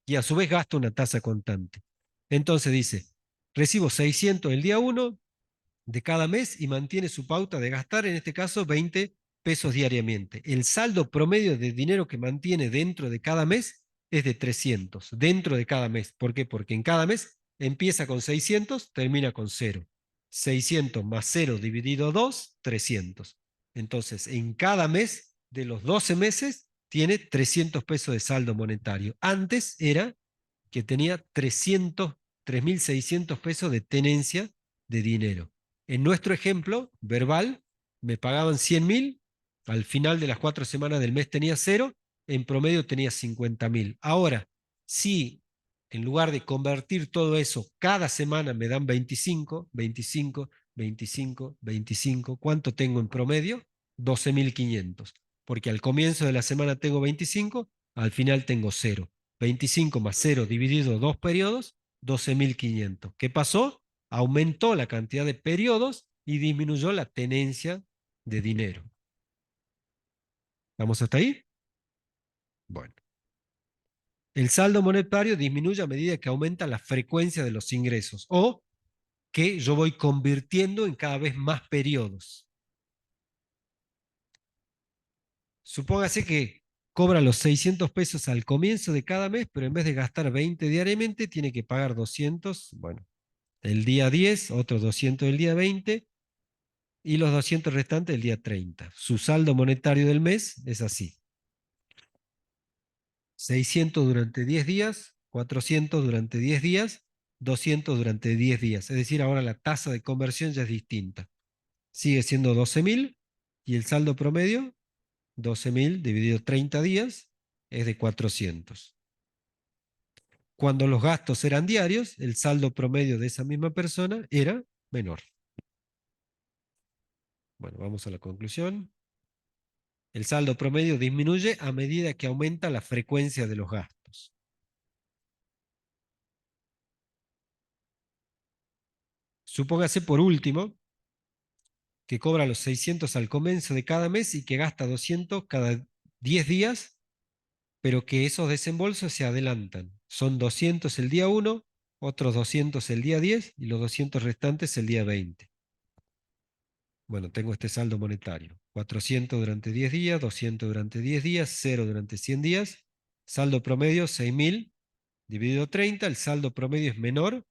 Y a su vez gasto una tasa constante. Entonces dice, recibo 600 el día 1 de cada mes y mantiene su pauta de gastar, en este caso, 20 pesos diariamente. El saldo promedio de dinero que mantiene dentro de cada mes es de 300, dentro de cada mes. ¿Por qué? Porque en cada mes empieza con 600, termina con 0. 600 más 0 dividido 2, 300. Entonces, en cada mes de los 12 meses tiene 300 pesos de saldo monetario. Antes era que tenía 3.600 pesos de tenencia de dinero. En nuestro ejemplo verbal, me pagaban 100.000, al final de las 4 semanas del mes tenía 0, en promedio tenía 50.000. Ahora, si en lugar de convertir todo eso, cada semana me dan 25, 25, 25, 25, ¿cuánto tengo en promedio? 12.500. Porque al comienzo de la semana tengo 25, al final tengo 0. 25 más 0 dividido 2 periodos, 12.500. ¿Qué pasó? Aumentó la cantidad de periodos y disminuyó la tenencia de dinero. ¿Vamos hasta ahí? Bueno. El saldo monetario disminuye a medida que aumenta la frecuencia de los ingresos o que yo voy convirtiendo en cada vez más periodos. Supóngase que cobra los 600 pesos al comienzo de cada mes, pero en vez de gastar 20 diariamente, tiene que pagar 200, bueno, el día 10, otros 200 el día 20 y los 200 restantes el día 30. Su saldo monetario del mes es así. 600 durante 10 días, 400 durante 10 días, 200 durante 10 días. Es decir, ahora la tasa de conversión ya es distinta. Sigue siendo 12.000 y el saldo promedio, 12.000 dividido 30 días, es de 400. Cuando los gastos eran diarios, el saldo promedio de esa misma persona era menor. Bueno, vamos a la conclusión. El saldo promedio disminuye a medida que aumenta la frecuencia de los gastos. Supóngase por último que cobra los 600 al comienzo de cada mes y que gasta 200 cada 10 días, pero que esos desembolsos se adelantan. Son 200 el día 1, otros 200 el día 10 y los 200 restantes el día 20. Bueno, tengo este saldo monetario. 400 durante 10 días, 200 durante 10 días, 0 durante 100 días. Saldo promedio 6.000 dividido 30. El saldo promedio es menor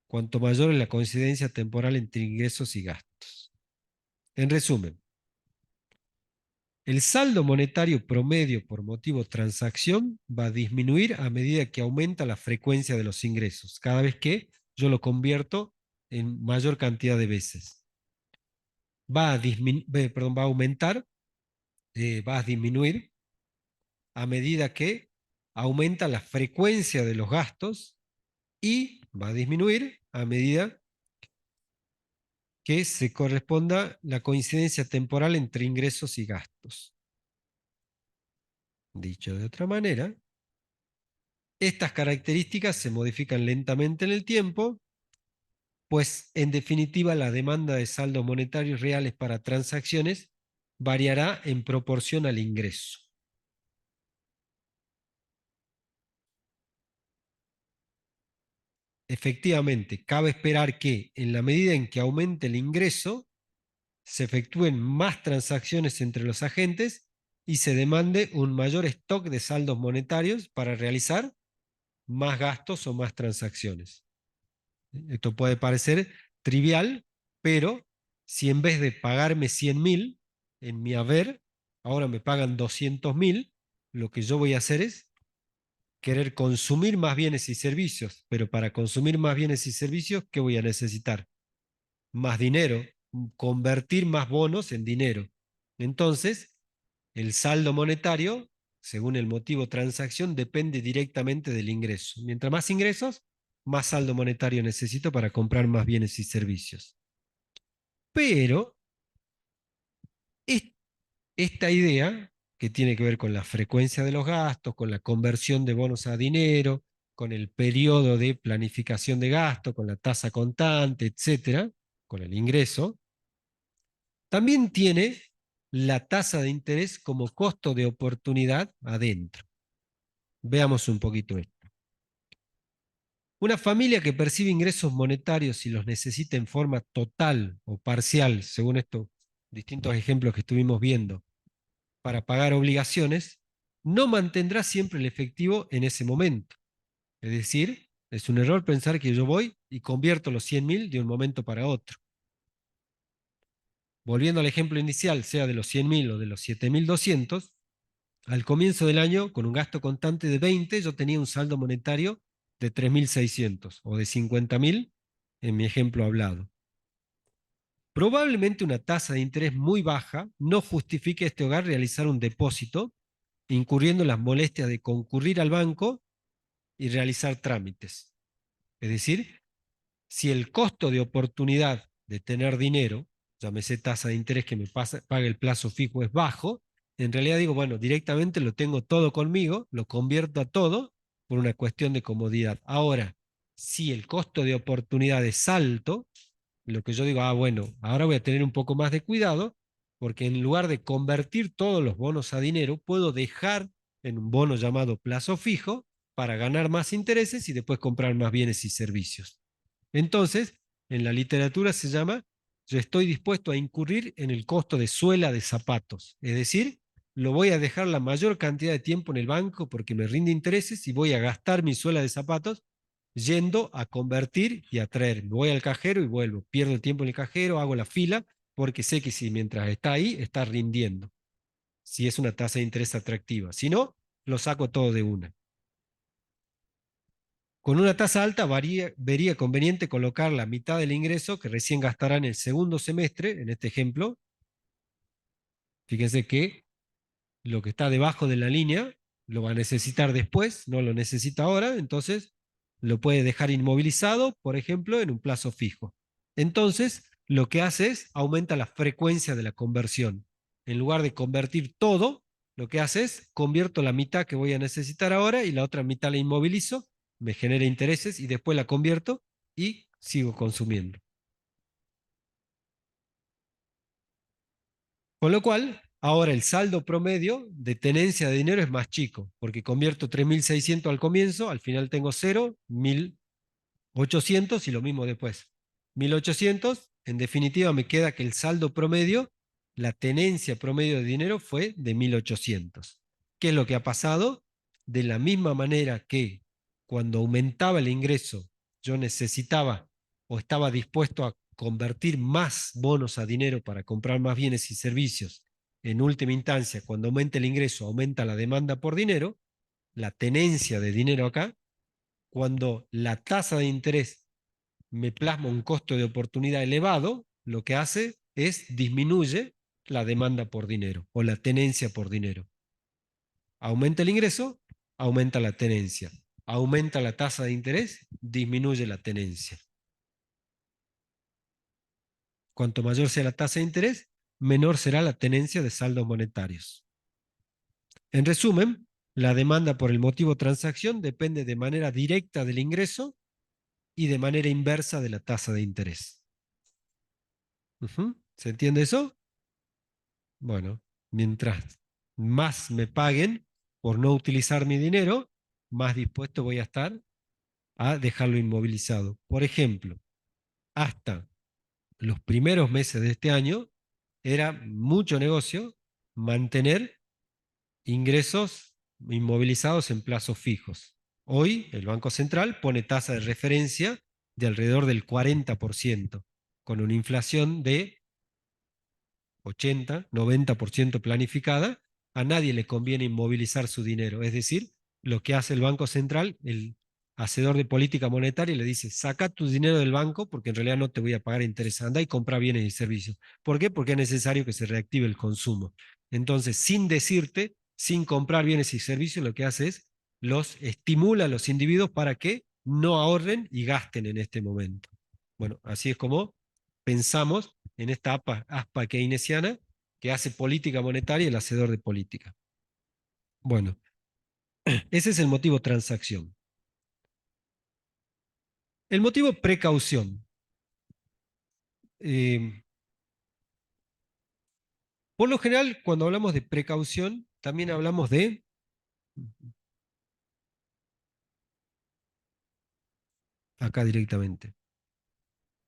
cuanto mayor es la coincidencia temporal entre ingresos y gastos. En resumen, el saldo monetario promedio por motivo transacción va a disminuir a medida que aumenta la frecuencia de los ingresos, cada vez que yo lo convierto en mayor cantidad de veces. Va a aumentar, va a disminuir a medida que aumenta la frecuencia de los gastos y va a disminuir a medida que se corresponda la coincidencia temporal entre ingresos y gastos. Dicho de otra manera, estas características se modifican lentamente en el tiempo, pues en definitiva la demanda de saldos monetarios reales para transacciones variará en proporción al ingreso. Efectivamente, cabe esperar que en la medida en que aumente el ingreso, se efectúen más transacciones entre los agentes y se demande un mayor stock de saldos monetarios para realizar más gastos o más transacciones. Esto puede parecer trivial, pero si en vez de pagarme 100.000 en mi haber, ahora me pagan 200.000, lo que yo voy a hacer es querer consumir más bienes y servicios, pero para consumir más bienes y servicios, ¿qué voy a necesitar? Más dinero, convertir más bonos en dinero. Entonces, el saldo monetario, según el motivo transacción, depende directamente del ingreso. Mientras más ingresos, más saldo monetario necesito para comprar más bienes y servicios. Pero esta idea, que tiene que ver con la frecuencia de los gastos, con la conversión de bonos a dinero, con el periodo de planificación de gasto, con la tasa contante, etcétera, con el ingreso, también tiene la tasa de interés como costo de oportunidad adentro. Veamos un poquito esto. Una familia que percibe ingresos monetarios y los necesita en forma total o parcial, según estos distintos ejemplos que estuvimos viendo, para pagar obligaciones, no mantendrá siempre el efectivo en ese momento. Es decir, es un error pensar que yo voy y convierto los 100.000 de un momento para otro. Volviendo al ejemplo inicial, sea de los 100.000 o de los 7.200, al comienzo del año, con un gasto contante de 20, yo tenía un saldo monetario de 3.600 o de 50.000 en mi ejemplo hablado. Probablemente una tasa de interés muy baja no justifique a este hogar realizar un depósito, incurriendo en las molestias de concurrir al banco y realizar trámites. Es decir, si el costo de oportunidad de tener dinero, llámese tasa de interés que me pague el plazo fijo, es bajo, en realidad digo, bueno, directamente lo tengo todo conmigo, lo convierto a todo por una cuestión de comodidad. Ahora, si el costo de oportunidad es alto, lo que yo digo, bueno, ahora voy a tener un poco más de cuidado, porque en lugar de convertir todos los bonos a dinero, puedo dejar en un bono llamado plazo fijo para ganar más intereses y después comprar más bienes y servicios. Entonces, en la literatura se llama, yo estoy dispuesto a incurrir en el costo de suela de zapatos, es decir, lo voy a dejar la mayor cantidad de tiempo en el banco porque me rinde intereses y voy a gastar mi suela de zapatos yendo a convertir y a traer. Me voy al cajero y vuelvo. Pierdo el tiempo en el cajero, hago la fila, porque sé que si mientras está ahí, está rindiendo. Si es una tasa de interés atractiva. Si no, lo saco todo de una. Con una tasa alta vería conveniente colocar la mitad del ingreso que recién gastará en el segundo semestre, en este ejemplo. Fíjense que lo que está debajo de la línea lo va a necesitar después, no lo necesita ahora, entonces lo puede dejar inmovilizado, por ejemplo, en un plazo fijo. Entonces, lo que hace es aumenta la frecuencia de la conversión. En lugar de convertir todo, lo que hace es convierto la mitad que voy a necesitar ahora y la otra mitad la inmovilizo, me genera intereses y después la convierto y sigo consumiendo. Con lo cual, Ahora el saldo promedio de tenencia de dinero es más chico, porque convierto 3.600 al comienzo, al final tengo cero, 1.800 y lo mismo después. 1.800, en definitiva me queda que el saldo promedio, la tenencia promedio de dinero fue de 1.800. ¿Qué es lo que ha pasado? De la misma manera que cuando aumentaba el ingreso, yo necesitaba o estaba dispuesto a convertir más bonos a dinero para comprar más bienes y servicios. En última instancia, cuando aumenta el ingreso, aumenta la demanda por dinero, la tenencia de dinero acá. Cuando la tasa de interés me plasma un costo de oportunidad elevado, lo que hace es disminuye la demanda por dinero o la tenencia por dinero. Aumenta el ingreso, aumenta la tenencia. Aumenta la tasa de interés, disminuye la tenencia. Cuanto mayor sea la tasa de interés, menor será la tenencia de saldos monetarios. En resumen, la demanda por el motivo transacción depende de manera directa del ingreso y de manera inversa de la tasa de interés. ¿Se entiende eso? Bueno, mientras más me paguen por no utilizar mi dinero, más dispuesto voy a estar a dejarlo inmovilizado. Por ejemplo, hasta los primeros meses de este año era mucho negocio mantener ingresos inmovilizados en plazos fijos. Hoy el Banco Central pone tasa de referencia de alrededor del 40%, con una inflación de 80, 90% planificada, a nadie le conviene inmovilizar su dinero. Es decir, lo que hace el Banco Central, el hacedor de política monetaria, le dice, saca tu dinero del banco porque en realidad no te voy a pagar interés, anda y compra bienes y servicios. ¿Por qué? Porque es necesario que se reactive el consumo. Entonces, sin decirte, sin comprar bienes y servicios, lo que hace es los estimula a los individuos para que no ahorren y gasten en este momento. Bueno, así es como pensamos en esta aspa keynesiana que hace política monetaria el hacedor de política. Bueno, ese es el motivo transacción. El motivo precaución. Eh, por lo general, cuando hablamos de precaución, también hablamos de, acá directamente,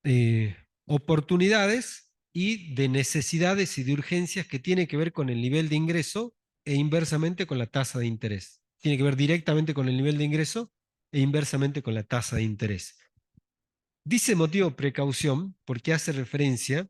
eh, oportunidades y de necesidades y de urgencias que tiene que ver con el nivel de ingreso e inversamente con la tasa de interés. Tiene que ver directamente con el nivel de ingreso e inversamente con la tasa de interés. Dice motivo precaución porque hace referencia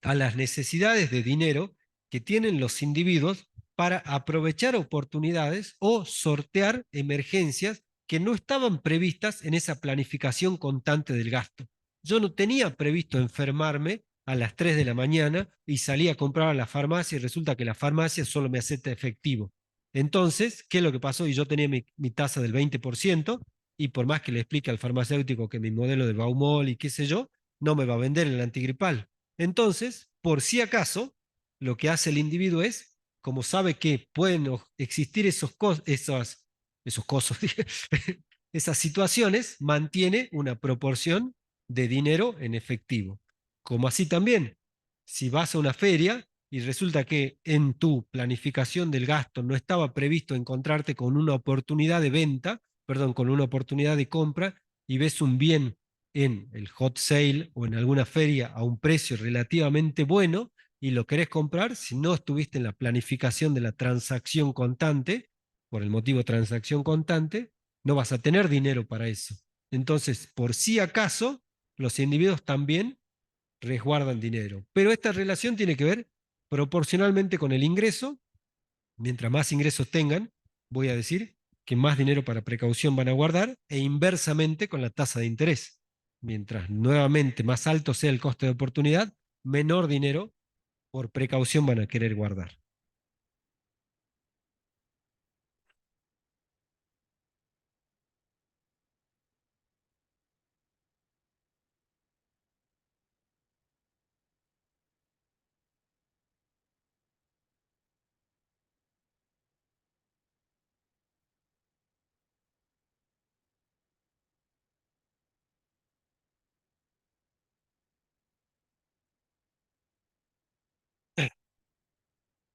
a las necesidades de dinero que tienen los individuos para aprovechar oportunidades o sortear emergencias que no estaban previstas en esa planificación constante del gasto. Yo no tenía previsto enfermarme a las 3 de la mañana y salí a comprar a la farmacia y resulta que la farmacia solo me acepta efectivo. Entonces, ¿qué es lo que pasó? Y yo tenía mi tasa del 20% y por más que le explique al farmacéutico que mi modelo de Baumol y qué sé yo, no me va a vender el antigripal. Entonces, por si acaso, lo que hace el individuo es, como sabe que pueden existir esos cosos, esas situaciones, mantiene una proporción de dinero en efectivo. Como así también, si vas a una feria y resulta que en tu planificación del gasto no estaba previsto encontrarte con una oportunidad de venta, perdón, con una oportunidad de compra y ves un bien en el hot sale o en alguna feria a un precio relativamente bueno y lo querés comprar, si no estuviste en la planificación de la transacción contante, por el motivo transacción contante, no vas a tener dinero para eso. Entonces, por si acaso, los individuos también resguardan dinero. Pero esta relación tiene que ver proporcionalmente con el ingreso. Mientras más ingresos tengan, voy a decir que más dinero para precaución van a guardar e inversamente con la tasa de interés. Mientras nuevamente más alto sea el coste de oportunidad, menor dinero por precaución van a querer guardar.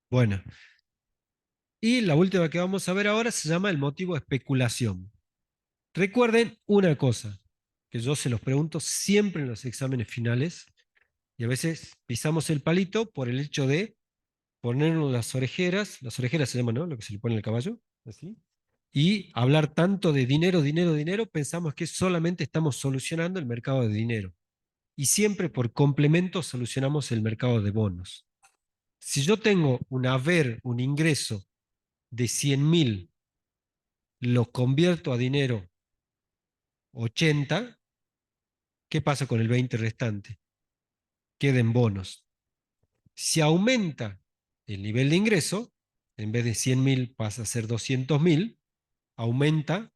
Bueno, y la última que vamos a ver ahora se llama el motivo de especulación. Recuerden una cosa, que yo se los pregunto siempre en los exámenes finales, y a veces pisamos el palito por el hecho de ponernos las orejeras se llaman, ¿no? Lo que se le pone al caballo, así, y hablar tanto de dinero, dinero, dinero, pensamos que solamente estamos solucionando el mercado de dinero. Y siempre por complemento solucionamos el mercado de bonos. Si yo tengo un haber, un ingreso de 100.000, lo convierto a dinero 80, ¿qué pasa con el 20 restante? Queda en bonos. Si aumenta el nivel de ingreso, en vez de 100.000 pasa a ser 200.000, aumenta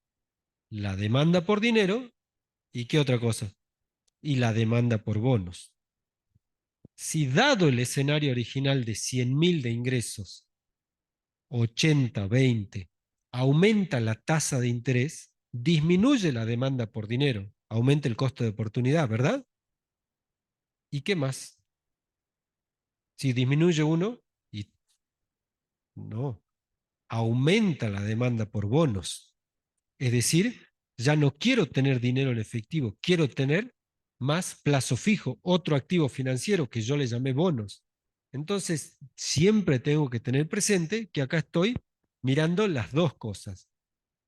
la demanda por dinero y qué otra cosa, y la demanda por bonos. Si dado el escenario original de 100.000 de ingresos, 80, 20, aumenta la tasa de interés, disminuye la demanda por dinero, aumenta el costo de oportunidad, ¿verdad? ¿Y qué más? Si disminuye uno, y no, aumenta la demanda por bonos. Es decir, ya no quiero tener dinero en efectivo, quiero tener más plazo fijo, otro activo financiero que yo le llamé bonos. Entonces, siempre tengo que tener presente que acá estoy mirando las dos cosas,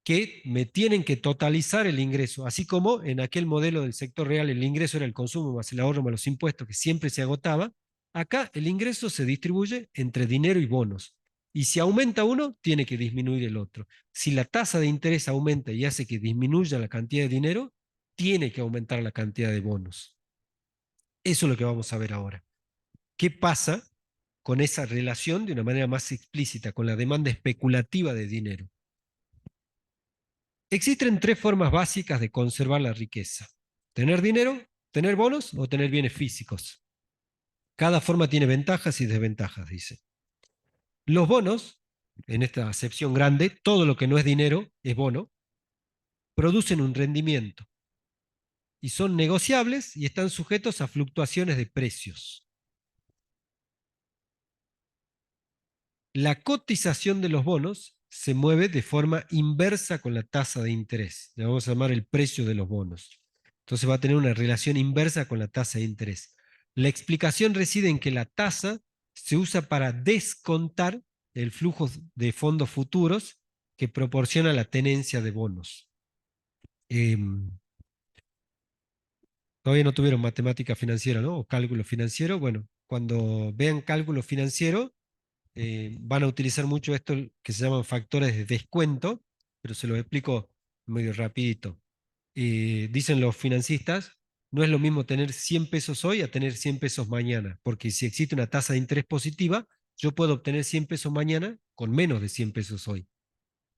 que me tienen que totalizar el ingreso, así como en aquel modelo del sector real el ingreso era el consumo más el ahorro más los impuestos que siempre se agotaba. Acá el ingreso se distribuye entre dinero y bonos. Y si aumenta uno, tiene que disminuir el otro. Si la tasa de interés aumenta y hace que disminuya la cantidad de dinero, tiene que aumentar la cantidad de bonos. Eso es lo que vamos a ver ahora. ¿Qué pasa con esa relación de una manera más explícita, con la demanda especulativa de dinero? Existen tres formas básicas de conservar la riqueza. Tener dinero, tener bonos o tener bienes físicos. Cada forma tiene ventajas y desventajas, dice. Los bonos, en esta acepción grande, todo lo que no es dinero es bono, producen un rendimiento y son negociables y están sujetos a fluctuaciones de precios. La cotización de los bonos se mueve de forma inversa con la tasa de interés. Le vamos a llamar el precio de los bonos. Entonces va a tener una relación inversa con la tasa de interés. La explicación reside en que la tasa se usa para descontar el flujo de fondos futuros que proporciona la tenencia de bonos. Eh, Todavía no tuvieron matemática financiera, ¿no? O cálculo financiero. Bueno, cuando vean cálculo financiero, van a utilizar mucho esto que se llaman factores de descuento, pero se los explico medio rapidito. Dicen los financistas, no es lo mismo tener 100 pesos hoy a tener 100 pesos mañana, porque si existe una tasa de interés positiva, yo puedo obtener 100 pesos mañana con menos de 100 pesos hoy.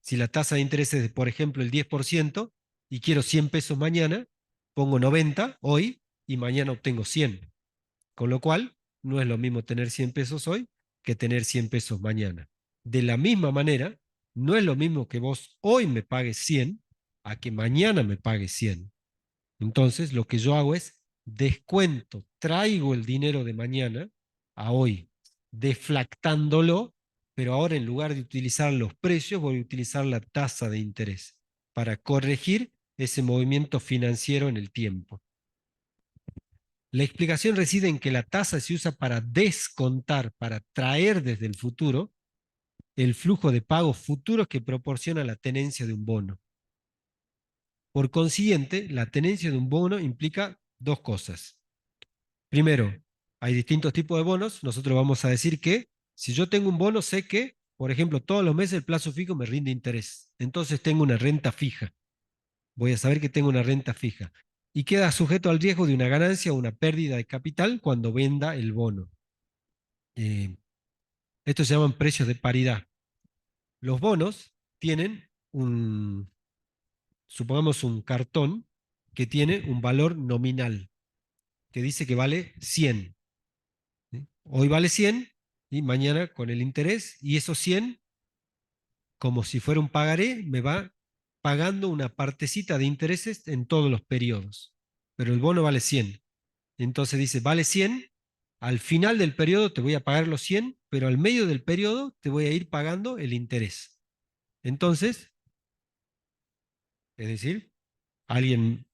Si la tasa de interés es, por ejemplo, el 10% y quiero 100 pesos mañana, pongo 90 hoy y mañana obtengo 100. Con lo cual, no es lo mismo tener 100 pesos hoy que tener 100 pesos mañana. De la misma manera, no es lo mismo que vos hoy me pagues 100 a que mañana me pagues 100. Entonces, lo que yo hago es descuento, traigo el dinero de mañana a hoy, deflactándolo, pero ahora en lugar de utilizar los precios, voy a utilizar la tasa de interés para corregir ese movimiento financiero en el tiempo. La explicación reside en que la tasa se usa para descontar, para traer desde el futuro el flujo de pagos futuros que proporciona la tenencia de un bono. Por consiguiente, la tenencia de un bono implica dos cosas. Primero, hay distintos tipos de bonos. Nosotros vamos a decir que si yo tengo un bono, sé que, por ejemplo, todos los meses el plazo fijo me rinde interés. Entonces tengo una renta fija. Voy a saber que tengo una renta fija. Y queda sujeto al riesgo de una ganancia o una pérdida de capital cuando venda el bono. Eh, Estos se llaman precios de paridad. Los bonos tienen supongamos un cartón que tiene un valor nominal, que dice que vale 100. ¿Sí? Hoy vale 100 y mañana con el interés, y esos 100, como si fuera un pagaré, me va pagando una partecita de intereses en todos los periodos. Pero el bono vale 100. Entonces dice, vale 100 al final del periodo te voy a pagar los 100, pero al medio del periodo te voy a ir pagando el interés. Entonces, es decir, alguien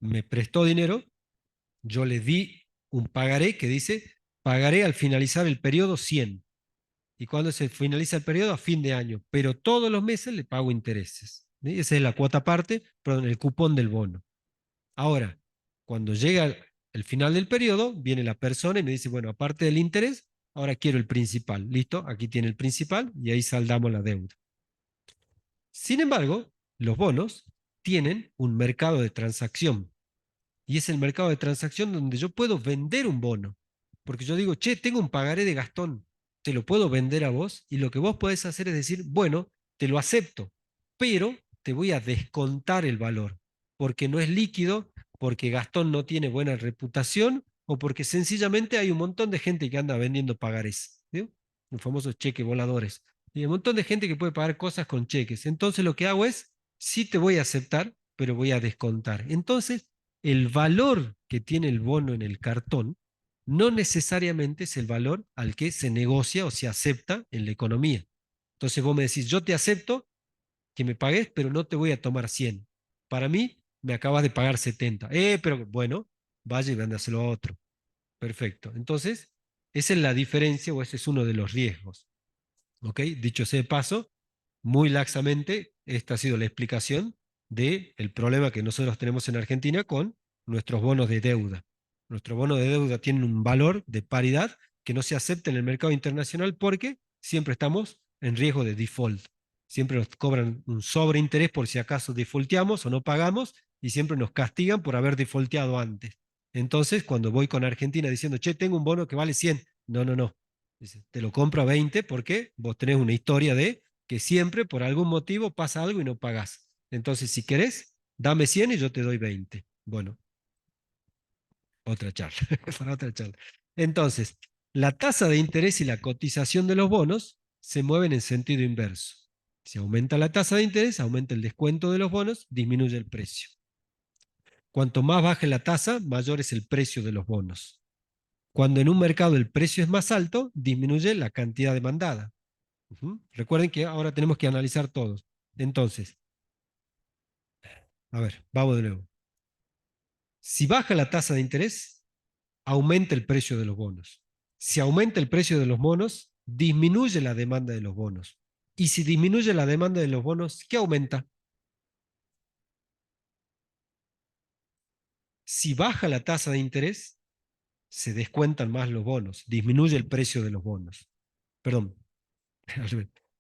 me prestó dinero, yo le di un pagaré que dice, pagaré al finalizar el periodo 100. Y cuando se finaliza el periodo, a fin de año. Pero todos los meses le pago intereses. ¿Sí? Esa es la cuota parte, perdón, el cupón del bono. Ahora, cuando llega el final del periodo, viene la persona y me dice, bueno, aparte del interés, ahora quiero el principal. Listo, aquí tiene el principal y ahí saldamos la deuda. Sin embargo, los bonos tienen un mercado de transacción. Y es el mercado de transacción donde yo puedo vender un bono. Porque yo digo, che, tengo un pagaré de Gastón, te lo puedo vender a vos y lo que vos podés hacer es decir, bueno, te lo acepto, pero te voy a descontar el valor, porque no es líquido, porque Gastón no tiene buena reputación o porque sencillamente hay un montón de gente que anda vendiendo pagarés, ¿sí? Los famosos cheques voladores. Y hay un montón de gente que puede pagar cosas con cheques. Entonces lo que hago es, sí te voy a aceptar, pero voy a descontar. Entonces, el valor que tiene el bono en el cartón no necesariamente es el valor al que se negocia o se acepta en la economía. Entonces vos me decís, yo te acepto que me pagues, pero no te voy a tomar 100. Para mí, me acabas de pagar 70. Pero bueno, vaya y véndaselo a otro. Perfecto. Entonces, esa es la diferencia o ese es uno de los riesgos. ¿Ok? Dicho sea de paso, muy laxamente, esta ha sido la explicación del problema que nosotros tenemos en Argentina con nuestros bonos de deuda. Nuestros bonos de deuda tienen un valor de paridad que no se acepta en el mercado internacional porque siempre estamos en riesgo de default. Siempre nos cobran un sobreinterés por si acaso defaulteamos o no pagamos y siempre nos castigan por haber defaulteado antes. Entonces, cuando voy con Argentina diciendo, che, tengo un bono que vale 100, no, no, no. Dice, te lo compro a 20 porque vos tenés una historia de que siempre por algún motivo pasa algo y no pagás. Entonces, si querés, dame 100 y yo te doy 20. Bueno, otra charla, para otra charla. Entonces, la tasa de interés y la cotización de los bonos se mueven en sentido inverso. Si aumenta la tasa de interés, aumenta el descuento de los bonos, disminuye el precio. Cuanto más baje la tasa, mayor es el precio de los bonos. Cuando en un mercado el precio es más alto, disminuye la cantidad demandada. Recuerden que ahora tenemos que analizar todos. Entonces, a ver, vamos de nuevo. Si baja la tasa de interés, aumenta el precio de los bonos. Si aumenta el precio de los bonos, disminuye la demanda de los bonos. Y si disminuye la demanda de los bonos, ¿qué aumenta? Si baja la tasa de interés, se descuentan más los bonos, disminuye el precio de los bonos. Perdón,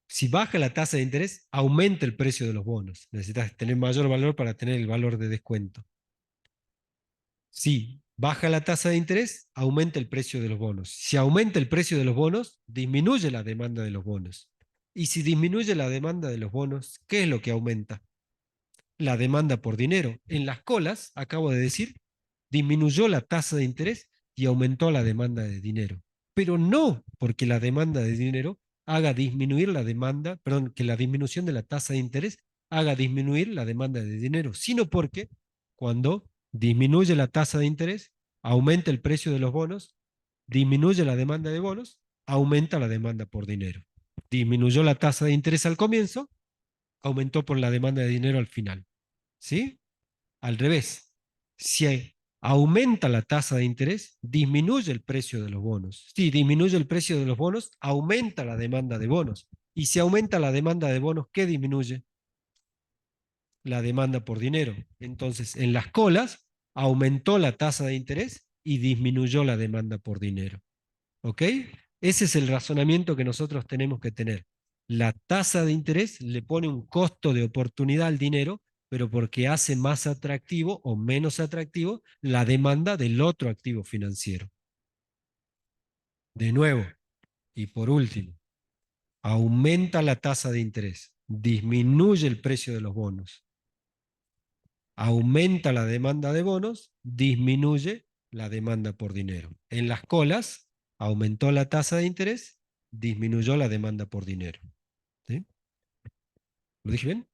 si baja la tasa de interés, aumenta el precio de los bonos. Necesitas tener mayor valor para tener el valor de descuento. Si baja la tasa de interés, aumenta el precio de los bonos. Si aumenta el precio de los bonos, disminuye la demanda de los bonos. Y si disminuye la demanda de los bonos, ¿qué es lo que aumenta? La demanda por dinero. En las colas, acabo de decir, disminuyó la tasa de interés y aumentó la demanda de dinero. Pero no porque la demanda de dinero haga disminuir la demanda, perdón, que la disminución de la tasa de interés haga disminuir la demanda de dinero, sino porque cuando disminuye la tasa de interés, aumenta el precio de los bonos, disminuye la demanda de bonos, aumenta la demanda por dinero. Disminuyó la tasa de interés al comienzo, aumentó por la demanda de dinero al final. ¿Sí? Al revés, si aumenta la tasa de interés, disminuye el precio de los bonos. Si disminuye el precio de los bonos, aumenta la demanda de bonos. Y si aumenta la demanda de bonos, ¿qué disminuye? La demanda por dinero. Entonces, en las colas, aumentó la tasa de interés y disminuyó la demanda por dinero. ¿Ok? Ese es el razonamiento que nosotros tenemos que tener. La tasa de interés le pone un costo de oportunidad al dinero, pero porque hace más atractivo o menos atractivo la demanda del otro activo financiero. De nuevo, y por último, aumenta la tasa de interés, disminuye el precio de los bonos, aumenta la demanda de bonos, disminuye la demanda por dinero. En las colas, aumentó la tasa de interés, disminuyó la demanda por dinero. ¿Sí? ¿Lo dije bien?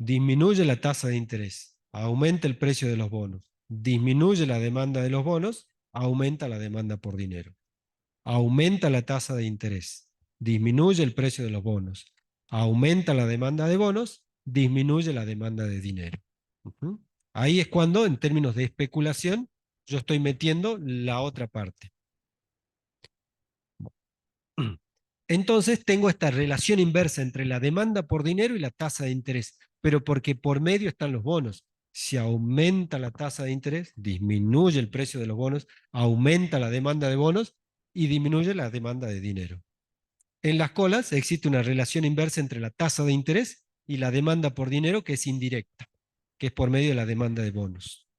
Disminuye la tasa de interés, aumenta el precio de los bonos, disminuye la demanda de los bonos aumenta la demanda por dinero. Aumenta la tasa de interés, disminuye el precio de los bonos. Aumenta la demanda de bonos, disminuye la demanda de dinero. Ujú. Ahí es cuando, en términos de especulación, yo estoy metiendo la otra parte. Entonces tengo esta relación inversa entre la demanda por dinero y la tasa de interés, pero porque por medio están los bonos. Si aumenta la tasa de interés, disminuye el precio de los bonos, aumenta la demanda de bonos y disminuye la demanda de dinero. En las colas existe una relación inversa entre la tasa de interés y la demanda por dinero que es indirecta, que es por medio de la demanda de bonos.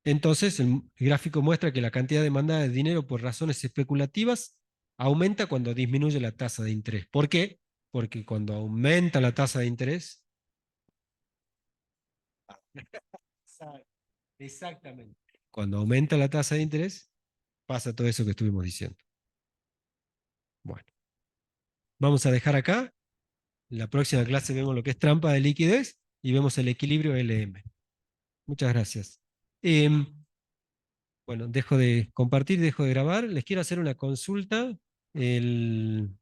Entonces, el gráfico muestra que la cantidad demandada de dinero por razones especulativas aumenta cuando disminuye la tasa de interés. ¿Por qué? Porque cuando aumenta la tasa de interés, exactamente, cuando aumenta la tasa de interés, pasa todo eso que estuvimos diciendo. Bueno, vamos a dejar acá. En la próxima clase vemos lo que es trampa de liquidez y vemos el equilibrio LM. Muchas gracias. Bueno, dejo de compartir, dejo de grabar. Les quiero hacer una consulta. El,